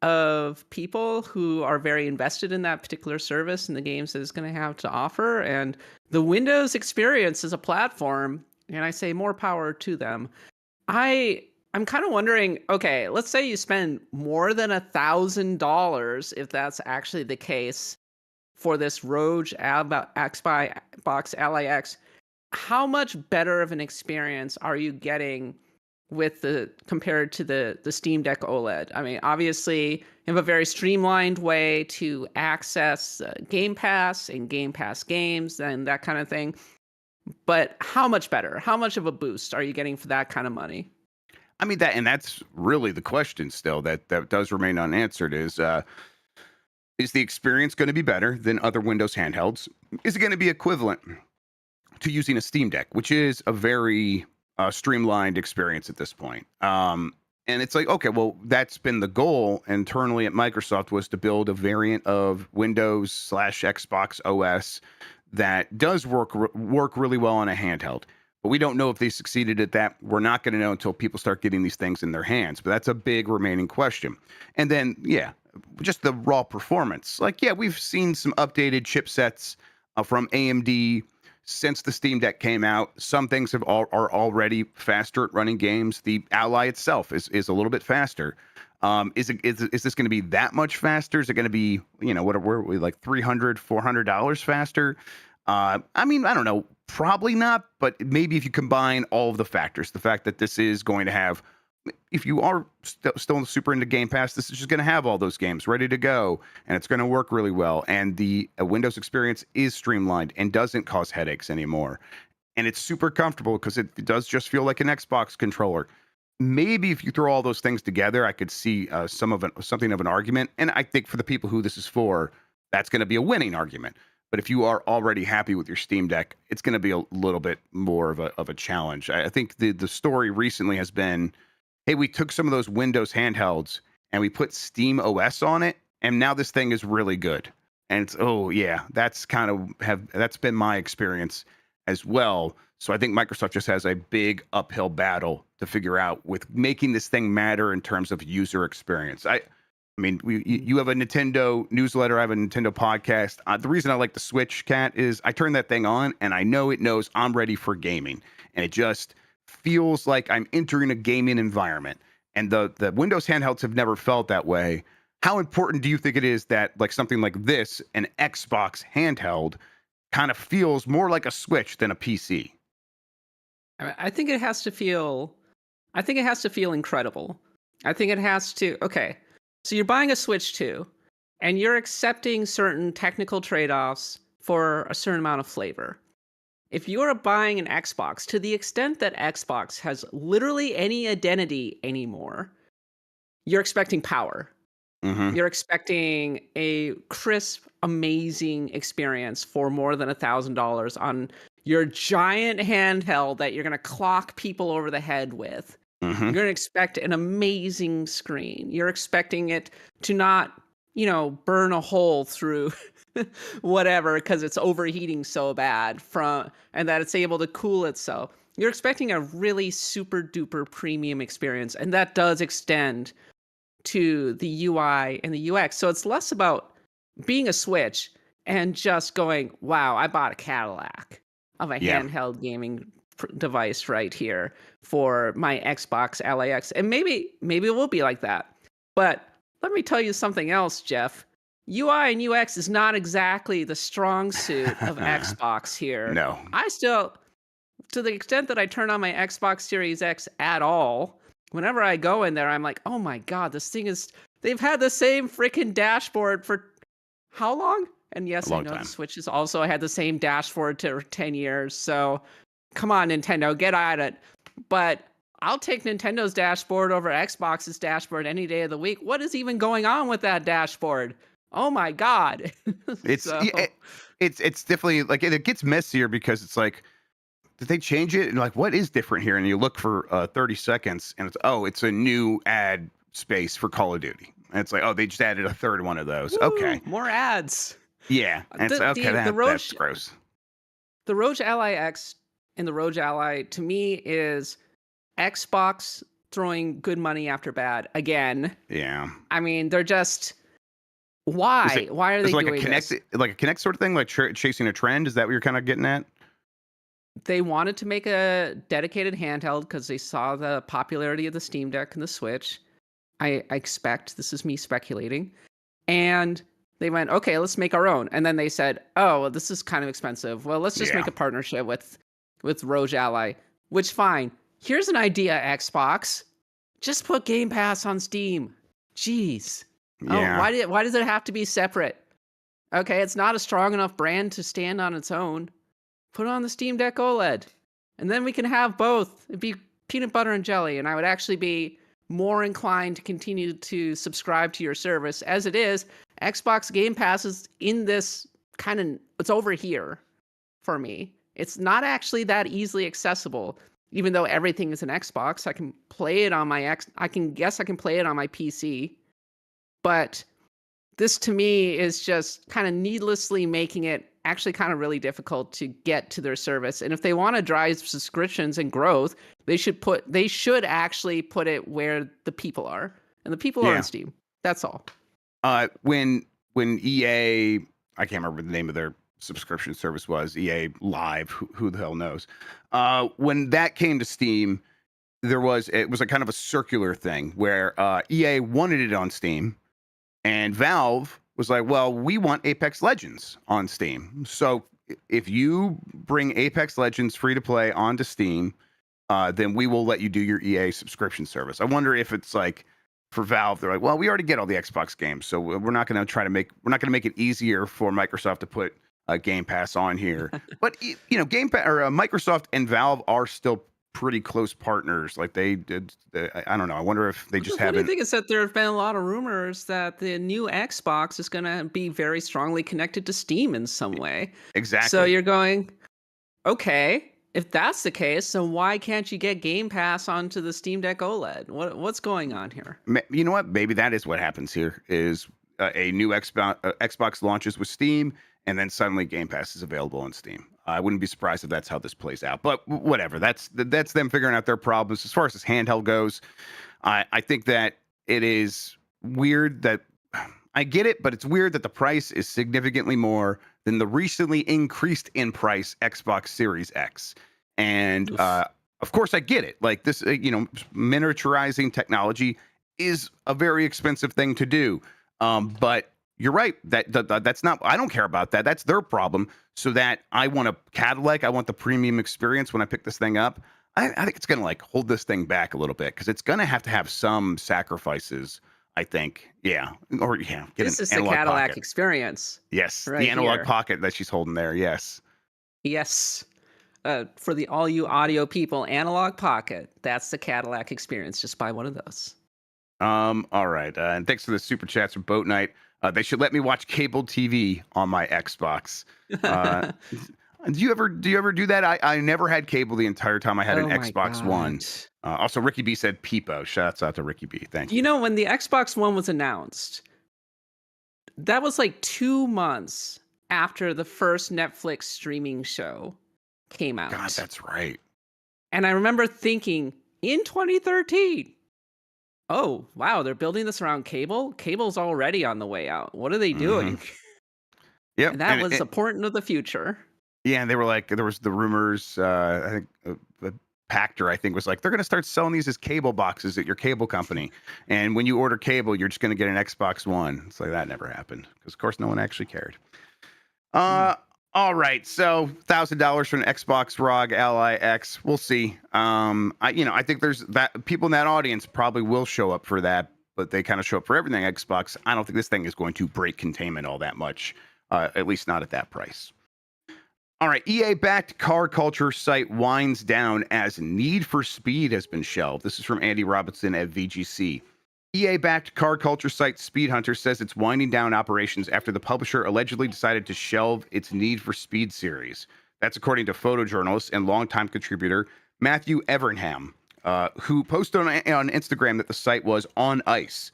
of people who are very invested in that particular service and the games that it's going to have to offer. And the Windows experience as a platform, and I say more power to them. I'm kind of wondering, okay, let's say you spend more than $1,000, if that's actually the case, for this ROG Xbox Ally X. How much better of an experience are you getting with the compared to the Steam Deck OLED. I mean, obviously, you have a very streamlined way to access Game Pass and Game Pass games and that kind of thing. But how much better? How much of a boost are you getting for that kind of money? I mean, that's really the question still that does remain unanswered is the experience going to be better than other Windows handhelds? Is it going to be equivalent to using a Steam Deck, which is a very streamlined experience at this point? And it's like, okay, well, that's been the goal internally at Microsoft, was to build a variant of Windows/Xbox OS that does work really well on a handheld. But we don't know if they succeeded at that. We're not going to know until people start getting these things in their hands. But that's a big remaining question. And then, yeah, just the raw performance. Like, yeah, we've seen some updated chipsets from AMD since the Steam Deck came out. Some things are already faster at running games. The Ally itself is a little bit faster. Is this going to be that much faster? Is it going to be, what are we, like $300, $400 faster? I mean, I don't know. Probably not, but maybe if you combine all of the factors, the fact that this is going to have, if you are still super into Game Pass, this is just going to have all those games ready to go, and it's going to work really well. And the Windows experience is streamlined and doesn't cause headaches anymore. And it's super comfortable because it does just feel like an Xbox controller. Maybe if you throw all those things together, I could see something of an argument. And I think for the people who this is for, that's going to be a winning argument. But if you are already happy with your Steam Deck, it's going to be a little bit more of a challenge. I think the story recently has been, hey, we took some of those Windows handhelds and we put Steam OS on it, and now this thing is really good. And it's, oh yeah, that's been my experience as well. So I think Microsoft just has a big uphill battle to figure out with making this thing matter in terms of user experience. I mean, you have a Nintendo newsletter, I have a Nintendo podcast. The reason I like the Switch, Cat, is I turn that thing on and I know it knows I'm ready for gaming. And it just feels like I'm entering a gaming environment. And the Windows handhelds have never felt that way. How important do you think it is that like something like this, an Xbox handheld, kind of feels more like a Switch than a PC? I think it has to feel incredible. I think it has to, okay. So you're buying a Switch 2, and you're accepting certain technical trade-offs for a certain amount of flavor. If you're buying an Xbox, to the extent that Xbox has literally any identity anymore, you're expecting power. Mm-hmm. You're expecting a crisp, amazing experience for more than $1,000 on your giant handheld that you're going to clock people over the head with. Mm-hmm. You're going to expect an amazing screen. You're expecting it to not, burn a hole through whatever because it's overheating so bad and that it's able to cool itself. You're expecting a really super duper premium experience, and that does extend to the UI and the UX. So it's less about being a Switch and just going, wow, I bought a Cadillac of a handheld gaming device right here for my Xbox Ally X. And maybe it will be like that. But let me tell you something else, Jeff. UI and UX is not exactly the strong suit of Xbox here. No. I still, to the extent that I turn on my Xbox Series X at all, whenever I go in there, I'm like, oh my God, they've had the same freaking dashboard for how long? And yes, I know time. the Switch has also had the same dashboard for 10 years. So come on, Nintendo, get at it. But I'll take Nintendo's dashboard over Xbox's dashboard any day of the week. What is even going on with that dashboard? Oh my God. It's definitely like it gets messier because it's like, did they change it? And like, what is different here? And you look for 30 seconds and it's a new ad space for Call of Duty. And it's like, oh, they just added a third one of those. Woo, okay. More ads. Yeah. And it's okay, that's gross. The ROG Ally X and the ROG Ally, to me, is Xbox throwing good money after bad again. Yeah. I mean, they're just... Why? Why are they doing this? Like a Connect sort of thing? Like chasing a trend? Is that what you're kind of getting at? They wanted to make a dedicated handheld because they saw the popularity of the Steam Deck and the Switch. I expect, this is me speculating. And they went, okay, let's make our own. And then they said, oh, well, this is kind of expensive. Well, let's just make a partnership with ROG Ally, which fine. Here's an idea, Xbox. Just put Game Pass on Steam. Jeez. Oh, Yeah. why does it have to be separate? Okay, it's not a strong enough brand to stand on its own. Put it on the Steam Deck OLED. And then we can have both. It'd be peanut butter and jelly, and I would actually be more inclined to continue to subscribe to your service. As it is, Xbox Game Pass is in this kind of, it's over here for me. It's not actually that easily accessible, even though everything is an Xbox. I can play it on my I can play it on my PC. But this to me is just kind of needlessly making it actually kind of really difficult to get to their service. And if they want to drive subscriptions and growth, they should actually put it where the people are. And the people are on Steam. That's all. When EA, I can't remember the name of their subscription service was, EA Live, who the hell knows. When that came to Steam, it was a kind of a circular thing where EA wanted it on Steam, and Valve was like, well, we want Apex Legends on Steam. So if you bring Apex Legends free to play onto Steam, then we will let you do your EA subscription service. I wonder if it's like for Valve, they're like, well, we already get all the Xbox games, so we're not going to make it easier for Microsoft to put Game Pass on here. But Game Pass or Microsoft and Valve are still pretty close partners. Like they did, I don't know. I wonder if they just haven't. The thing is that there have been a lot of rumors that the new Xbox is going to be very strongly connected to Steam in some way. Exactly. So you're going, okay, if that's the case, then why can't you get Game Pass onto the Steam Deck OLED? What's going on here? You know what? Maybe that is what happens here. Is a new Xbox launches with Steam, and then suddenly Game Pass is available on Steam. I wouldn't be surprised if that's how this plays out. But whatever. That's them figuring out their problems. As far as this handheld goes, I think that it is weird that I get it, but it's weird that the price is significantly more than the recently increased in price Xbox Series X. And of course, I get it. Like this, miniaturizing technology is a very expensive thing to do. But you're right. That's not. I don't care about that. That's their problem. So that I want a Cadillac. I want the premium experience when I pick this thing up. I think it's gonna hold this thing back a little bit because it's gonna have to have some sacrifices. I think. Yeah. Get this an is the analog Cadillac pocket. experience. Yes, right the analog here. pocket that she's holding there. Yes. Yes. For all you audio people, analog pocket. That's the Cadillac experience. Just buy one of those. All right. And thanks for the super chats from Boat Night. They should let me watch cable TV on my Xbox. Do you ever do that? I never had cable the entire time I had an Xbox One. Also, Ricky B said Peepo. Shouts out to Ricky B. Thank you. When the Xbox One was announced, that was like 2 months after the first Netflix streaming show came out. God, that's right. And I remember thinking in 2013, oh, wow, they're building this around cable? Cable's already on the way out. What are they doing? Yeah, and that was a portent of the future. Yeah, and they were like, there was the rumors, I think the Pactor, I think, was like, they're going to start selling these as cable boxes at your cable company. And when you order cable, you're just going to get an Xbox One. It's like, that never happened. Because, of course, no one actually cared. All right, so $1,000 for an Xbox ROG Ally X. We'll see. I think there's that people in that audience probably will show up for that, but they kind of show up for everything Xbox. I don't think this thing is going to break containment all that much, at least not at that price. All right, EA-backed car culture site winds down as Need for Speed has been shelved. This is from Andy Robinson at VGC. EA-backed car culture site Speed Hunter says it's winding down operations after the publisher allegedly decided to shelve its Need for Speed series. That's according to photojournalist and longtime contributor Matthew Evernham, who posted on Instagram that the site was on ice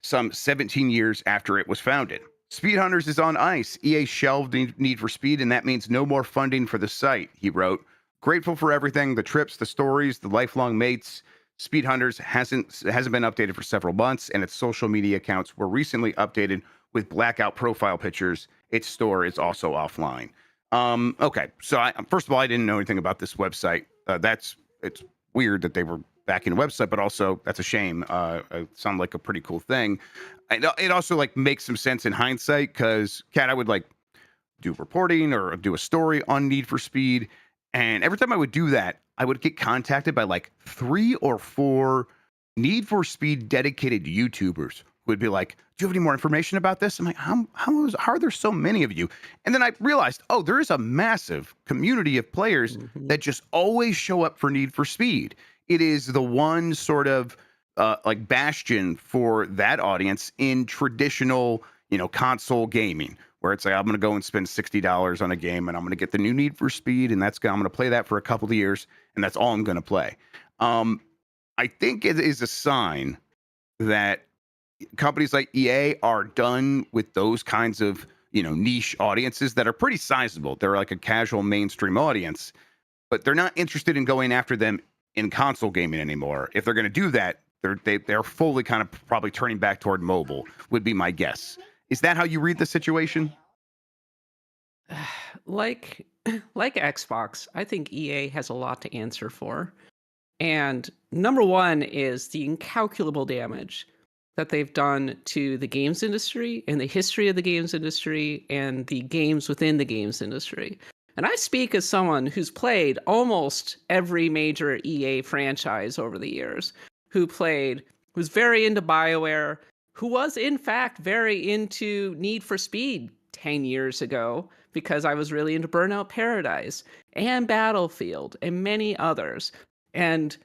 some 17 years after it was founded. Speed Hunters is on ice. EA shelved Need for Speed, and that means no more funding for the site, he wrote. Grateful for everything, the trips, the stories, the lifelong mates. Speed Hunters hasn't been updated for several months, and its social media accounts were recently updated with blackout profile pictures. Its store is also offline. Okay, so first of all, I didn't know anything about this website. It's weird that they were backing a website, but also that's a shame. It sounded like a pretty cool thing. It also makes some sense in hindsight because, Kat, I would do reporting or do a story on Need for Speed, and every time I would do that, I would get contacted by like 3 or 4 Need for Speed dedicated YouTubers who would be like, "Do you have any more information about this?" I'm like, how are there so many of you?" And then I realized, oh, there is a massive community of players that just always show up for Need for Speed. It is the one sort of like bastion for that audience in traditional, console gaming, where it's like, I'm going to go and spend $60 on a game and I'm going to get the new Need for Speed, and I'm going to play that for a couple of years, and that's all I'm going to play. I think it is a sign that companies like EA are done with those kinds of, niche audiences that are pretty sizable. They're like a casual mainstream audience, but they're not interested in going after them in console gaming anymore. If they're going to do that, they're fully kind of probably turning back toward mobile, would be my guess. Is that how you read the situation? Like like Xbox, I think EA has a lot to answer for. And number one is the incalculable damage that they've done to the games industry and the history of the games industry and the games within the games industry. And I speak as someone who's played almost every major EA franchise over the years, who's very into BioWare, who was in fact very into Need for Speed 10 years ago because I was really into Burnout Paradise and Battlefield and many others. And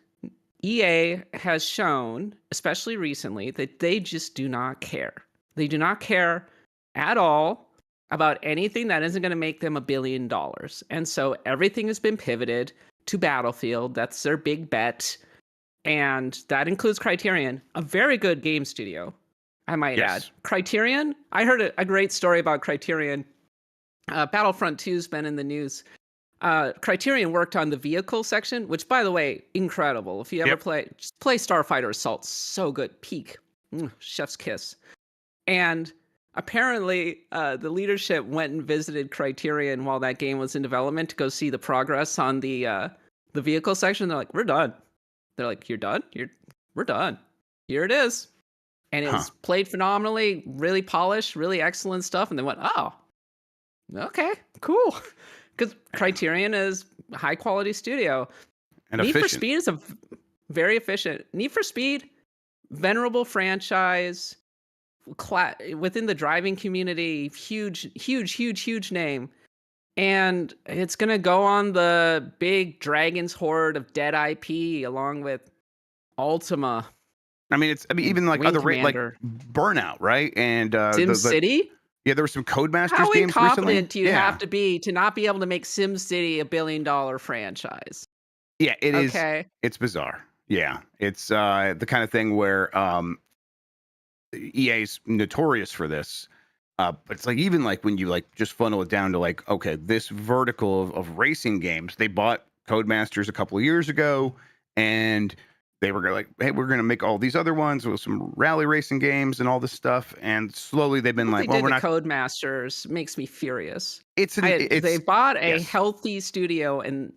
EA has shown, especially recently, that they just do not care. They do not care at all about anything that isn't going to make them $1 billion. And so everything has been pivoted to Battlefield. That's their big bet. And that includes Criterion, a very good game studio, I might add. Criterion, I heard a great story about Criterion. Battlefront 2's been in the news. Criterion worked on the vehicle section, which, by the way, incredible. If you ever just play Starfighter Assault, so good. Peak. Chef's kiss. And apparently, the leadership went and visited Criterion while that game was in development to go see the progress on the vehicle section. They're like, "We're done." They're like, "You're done? We're done. Here it is." And it's played phenomenally, really polished, really excellent stuff. And they went, "Oh, okay, cool." Because Criterion is a high quality studio. And Need efficient. for Speed is very efficient. Need for Speed, venerable franchise, within the driving community, huge name. And it's going to go on the big Dragon's Hoard of dead IP along with Ultima. I mean, even like Wing other like Commander. Burnout, right? And SimCity? there were some Codemasters How games recently. incompetent do you have to be to not be able to make SimCity $1 billion franchise? Yeah, it is. Okay. It's bizarre. Yeah, it's the kind of thing where EA's notorious for this. But it's like, even like when you like just funnel it down to like, okay, this vertical of racing games, they bought Codemasters a couple of years ago, and they were like, hey, we're going to make all these other ones with some rally racing games and all this stuff. And slowly they've been like, well, we're not. Codemasters makes me furious. It's they bought a healthy studio, and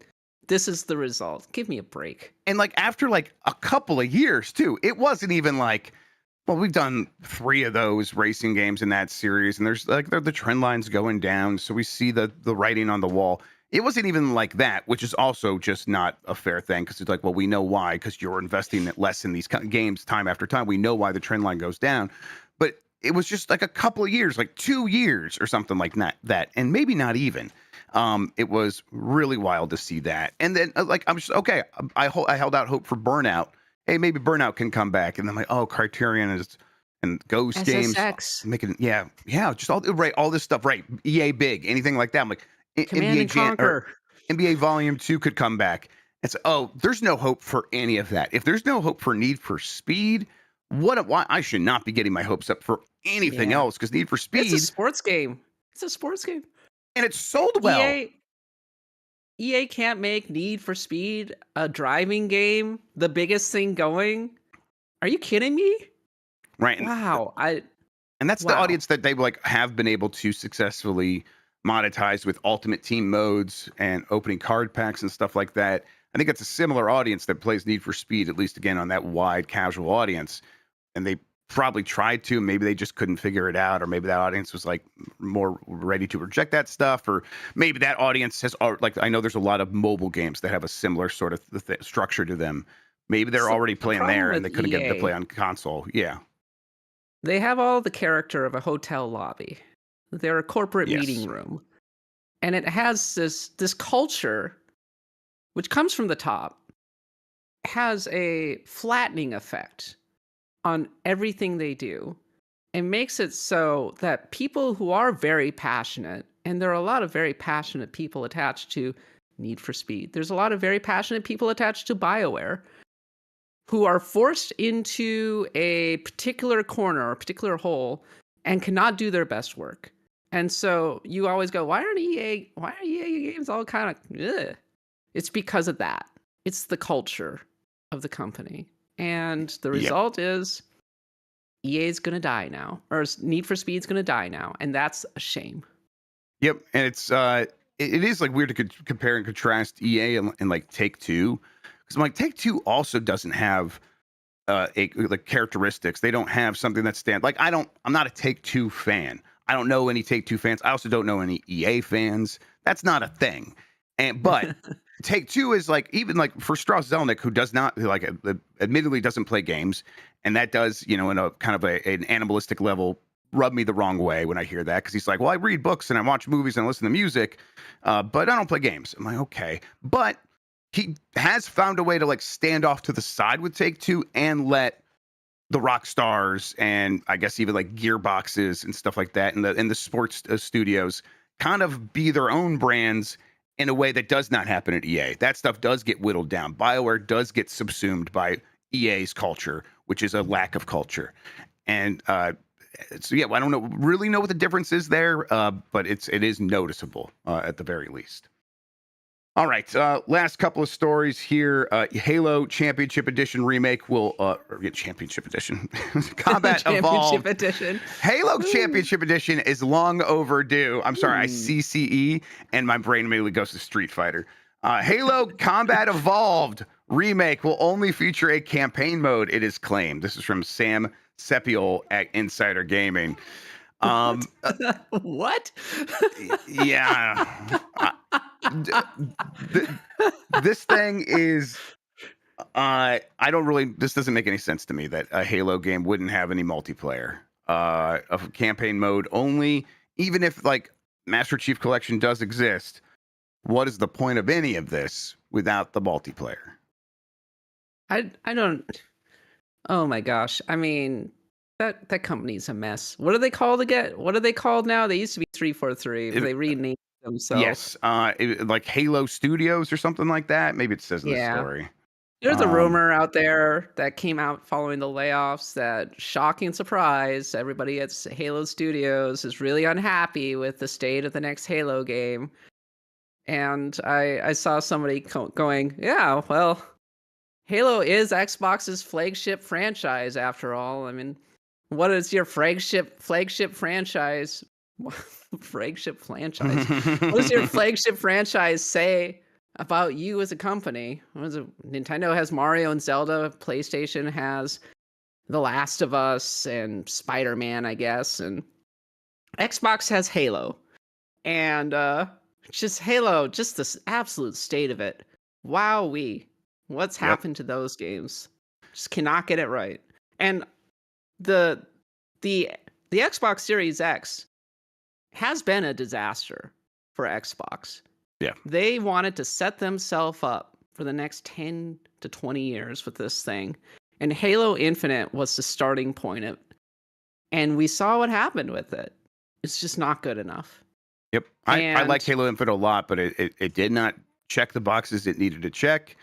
this is the result. Give me a break. And like after like a couple of years too, it wasn't even like, well, we've done 3 of those racing games in that series, and there's like the trend lines going down, so we see the writing on the wall. It wasn't even like that, which is also just not a fair thing, because it's like, well, we know why, because you're investing less in these games time after time. We know why the trend line goes down. But it was just like a couple of years, like 2 years or something like that, and maybe not even. It was really wild to see that. And then like, I'm just, okay, I held out hope for Burnout. Hey, maybe Burnout can come back. And then like, oh, Criterion and Ghost SSX. Games making, just all this stuff, right? EA big, anything like that. I'm like, Command and Conquer. NBA Volume 2 could come back. It's there's no hope for any of that. If there's no hope for Need for Speed, why I should not be getting my hopes up for anything else, because Need for Speed, it's a sports game. And it's sold well. EA can't make Need for Speed a driving game, the biggest thing going. Are you kidding me? Right. Wow. And that's the audience that they like have been able to successfully monetize with Ultimate Team modes and opening card packs and stuff like that. I think it's a similar audience that plays Need for Speed, at least again on that wide casual audience. And they probably tried to, maybe they just couldn't figure it out, or maybe that audience was like more ready to reject that stuff, or maybe that audience has like, I know there's a lot of mobile games that have a similar sort of structure to them. Maybe they're So already the playing problem there and with they couldn't get them to EA, play on console. Yeah. they have all the character of a hotel lobby. They're a corporate meeting Yes. room. And it has this culture, which comes from the top, has a flattening effect on everything they do. It makes it so that people who are very passionate, and there are a lot of very passionate people attached to Need for Speed. There's a lot of very passionate people attached to BioWare who are forced into a particular corner or a particular hole and cannot do their best work. And so you always go, why are EA games all kind of ugh? It's because of that. It's the culture of the company. And the Yep. result is EA is going to die now, or Need for Speed is going to die now. And that's a shame. Yep. And it's it is like weird to compare and contrast EA and like Take-Two, because I'm like, Take-Two also doesn't have like characteristics. They don't have something that stands like, I'm not a Take-Two fan. I don't know any Take-Two fans. I also don't know any EA fans. That's not a thing. But Take-Two is like, even like for Strauss Zelnick, who does not like admittedly doesn't play games, and that does, in a kind of an animalistic level, rub me the wrong way when I hear that, because he's like, well, I read books and I watch movies and I listen to music, but I don't play games. I'm like, okay, but he has found a way to like stand off to the side with Take-Two and let the rock stars, and I guess even like gearboxes and stuff like that, and the sports studios kind of be their own brands in a way that does not happen at EA. That stuff does get whittled down. BioWare does get subsumed by EA's culture, which is a lack of culture. And so yeah, I don't really know what the difference is there, but it is noticeable at the very least. All right, last couple of stories here. Halo Championship Edition remake will Championship Edition Combat Championship Evolved. Edition. Halo Championship Edition is long overdue. I'm sorry, I CCE and my brain immediately goes to Street Fighter. Halo Combat Evolved remake will only feature a campaign mode, it is claimed. This is from Sam Sepiol at Insider Gaming. What? Yeah. This thing is I don't really, this doesn't make any sense to me that a Halo game wouldn't have any multiplayer. A campaign mode only, even if like Master Chief Collection does exist. What is the point of any of this without the multiplayer? I don't. Oh my gosh! I mean, that company's a mess. What are they called again? What are they called now? They used to be 343, but they renamed themselves. Yes, like Halo Studios or something like that. Maybe it says in the Yeah. story. There's a rumor out there that came out following the layoffs that, shocking surprise, everybody at Halo Studios is really unhappy with the state of the next Halo game. And I saw somebody going, yeah, well, Halo is Xbox's flagship franchise after all. I mean, what is your flagship franchise? Flagship franchise. What does your flagship franchise say about you as a company? Nintendo has Mario and Zelda, PlayStation has The Last of Us and Spider-Man, I guess, and Xbox has Halo. And just Halo, just this absolute state of it. Wowee. What's happened to those games? Just cannot get it right. And the Xbox Series X has been a disaster for Xbox. Yeah. They wanted to set themselves up for the next 10 to 20 years with this thing. And Halo Infinite was the starting point of it. And we saw what happened with it. It's just not good enough. Yep. I like Halo Infinite a lot, but it did not check the boxes it needed to check.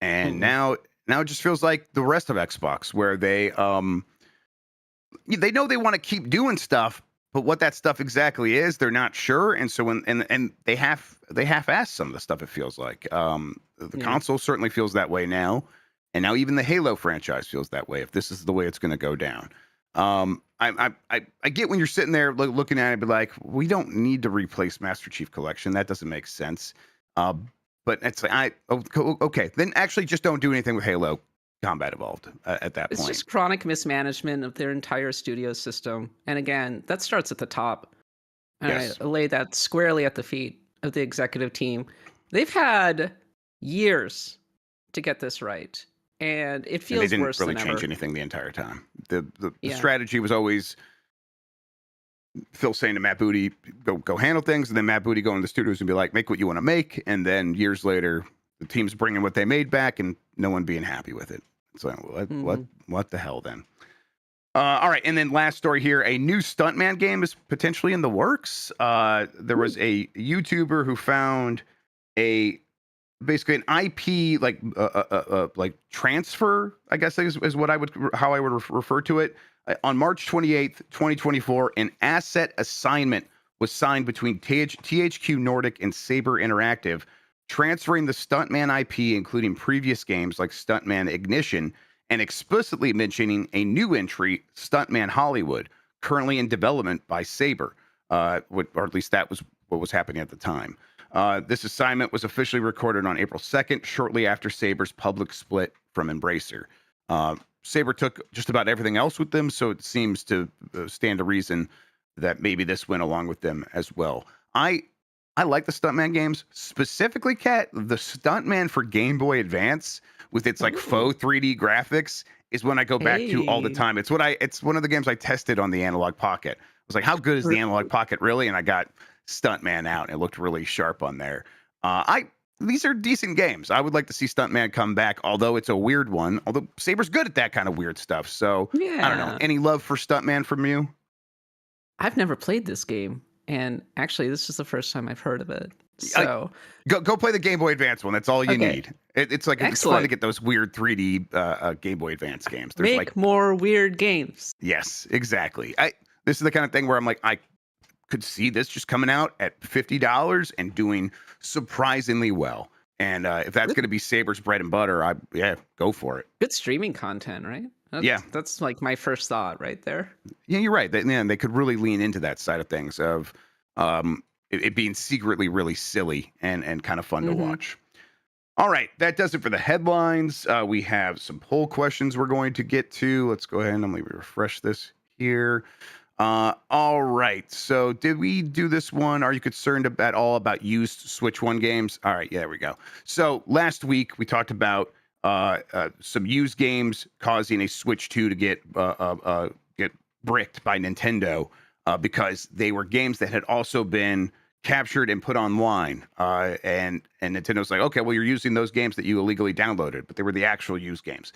And now it just feels like the rest of Xbox, where they know they want to keep doing stuff, but what that stuff exactly is, they're not sure. And so and they half-assed some of the stuff, it feels like. The console certainly feels that way now. And now even the Halo franchise feels that way, if this is the way it's going to go down. I get when you're sitting there looking at it, but like, we don't need to replace Master Chief Collection. That doesn't make sense. But it's like, okay, then actually just don't do anything with Halo. Combat Evolved at that It's point. just chronic mismanagement of their entire studio system. And again, that starts at the top. And Yes. I lay that squarely at the feet of the executive team. They've had years to get this right, and it And they feels didn't worse really than change ever. anything the entire time. The Yeah. strategy was always Phil saying to Matt Booty, go handle things, and then Matt Booty going to the studios and be like, make what you want to make, and then years later, the team's bringing what they made back, and no one being happy with it. So what the hell then? All right, and then last story here: a new Stuntman game is potentially in the works. There was a YouTuber who found a basically an IP like transfer, I guess is what how I would refer to it. On March 28th, 2024, an asset assignment was signed between THQ Nordic and Saber Interactive, transferring the Stuntman IP, including previous games like Stuntman Ignition, and explicitly mentioning a new entry, Stuntman Hollywood, currently in development by Saber, or at least that was what was happening at the time. This assignment was officially recorded on April 2nd, shortly after Saber's public split from Embracer. Saber took just about everything else with them, so it seems to stand to reason that maybe this went along with them as well. I like the Stuntman games, specifically, Kat, the Stuntman for Game Boy Advance with its like faux 3D graphics is one I go back to all the Hey. time. It's one of the games I tested on the Analog Pocket. I was like, how good is the Analog Pocket really? And I got Stuntman out and it looked really sharp on there. These are decent games. I would like to see Stuntman come back, although it's a weird one. Although Saber's good at that kind of weird stuff. So I don't know. Yeah. Any love for Stuntman from you? I've never played this game, and actually, this is the first time I've heard of it. So, Go play the Game Boy Advance one. That's all you okay, need. It's like it's fun to excellent. get those weird 3D Game Boy Advance games. There's Make like more weird games. yes, exactly. This is the kind of thing where I'm like I could see this just coming out at $50 and doing surprisingly well. And if that's Good, going to be Saber's bread and butter, go for it. good streaming content, right? Yeah, That's like my first thought right there. yeah, you're right. They could really lean into that side of things of it being secretly really silly and kind of fun to Hmm. watch. All right, that does it for the headlines. We have some poll questions we're going to get to. Let's go ahead and let me refresh this here. All right. So did we do this one? Are you concerned at all about used Switch One games? All right. Yeah, there we go. So last week we talked about some used games causing a Switch 2 to get bricked by Nintendo because they were games that had also been captured and put online. And Nintendo's like, okay, well, you're using those games that you illegally downloaded, but they were the actual used games.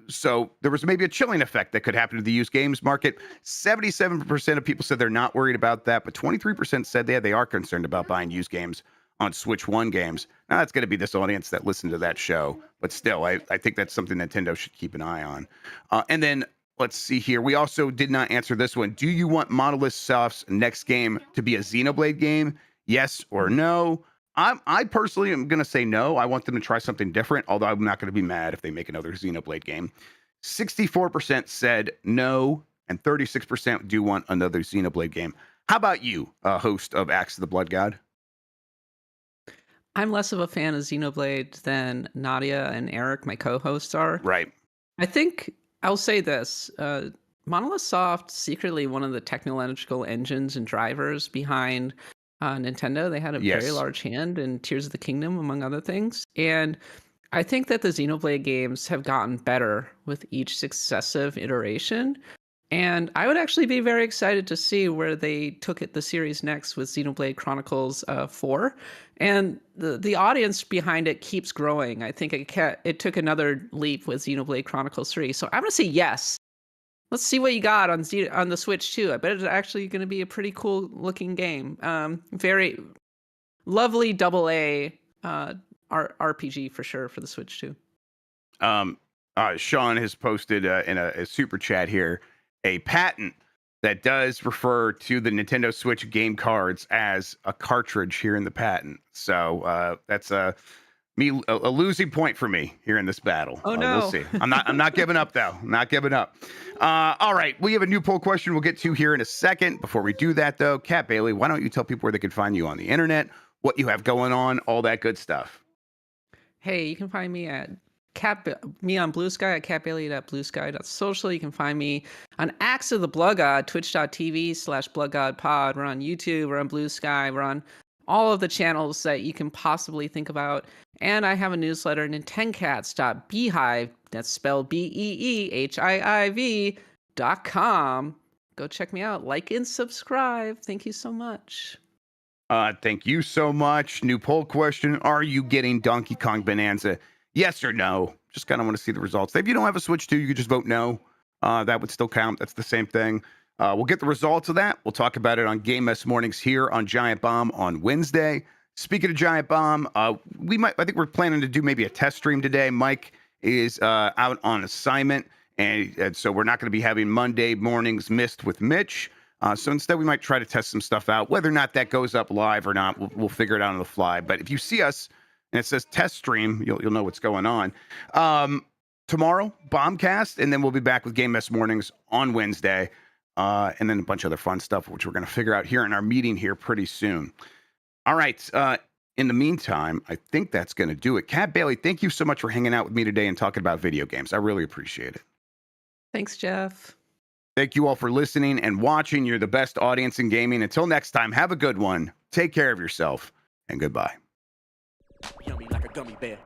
So there was maybe a chilling effect that could happen to the used games market. 77% of people said they're not worried about that, but 23% said they are concerned about buying used games on Switch One games. Now that's going to be this audience that listened to that show, but still, I think that's something Nintendo should keep an eye on. And then let's see here. We also did not answer this one. Do you want Monolith Soft's next game to be a Xenoblade game? Yes or no? I personally am going to say no. I want them to try something different, although I'm not going to be mad if they make another Xenoblade game. 64% said no, and 36% do want another Xenoblade game. How about you, host of Axe of the Blood God? I'm less of a fan of Xenoblade than Nadia and Eric, my co-hosts, are. Right. I think I'll say this: Monolith Soft secretly one of the technological engines and drivers behind Nintendo. They had a very Yes. large hand in Tears of the Kingdom, among other things. And I think that the Xenoblade games have gotten better with each successive iteration. And I would actually be very excited to see where they took the series next with Xenoblade Chronicles 4. And the audience behind it keeps growing. I think it took another leap with Xenoblade Chronicles 3. So I'm going to say yes. Let's see what you got on the Switch too. I bet it's actually going to be a pretty cool looking game. Very lovely double A RPG for sure for the Switch too. Sean has posted in a super chat here a patent that does refer to the Nintendo Switch game cards as a cartridge here in the patent. So that's a losing point for me here in this battle. Oh no. We'll see. I'm not giving up though. I'm not giving up. All right, we have a new poll question we'll get to here in a second. Before we do that though, Kat Bailey, why don't you tell people where they can find you on the internet, what you have going on, all that good stuff. Hey, you can find me at me on Blue Sky at catbailey.bluesky.social. You can find me on Axe of the Blood God, twitch.tv/bloodgodpod. We're on YouTube, we're on Blue Sky, we're on all of the channels that you can possibly think about. And I have a newsletter, nintendcats.beehive, that's spelled BEEHIIV.com. Go check me out. Like and subscribe. Thank you so much. Thank you so much. New poll question. Are you getting Donkey Kong Bananza? Yes or no? Just kind of want to see the results. If you don't have a Switch 2, you could just vote no. That would still count. That's the same thing. We'll get the results of that. We'll talk about it on Game Mess Mornings here on Giant Bomb on Wednesday. Speaking of Giant Bomb, I think we're planning to do maybe a test stream today. Mike is out on assignment, and so we're not going to be having Monday mornings missed with Mitch. So instead, we might try to test some stuff out. Whether or not that goes up live or not, we'll figure it out on the fly. But if you see us and it says test stream, you'll know what's going on. Tomorrow, Bombcast, and then we'll be back with Game Mess Mornings on Wednesday, and then a bunch of other fun stuff, which we're going to figure out here in our meeting here pretty soon. All right. In the meantime, I think that's going to do it. Cat Bailey, thank you so much for hanging out with me today and talking about video games. I really appreciate it. Thanks, Jeff. Thank you all for listening and watching. You're the best audience in gaming. Until next time, have a good one. Take care of yourself, and goodbye. Yummy like a gummy bear.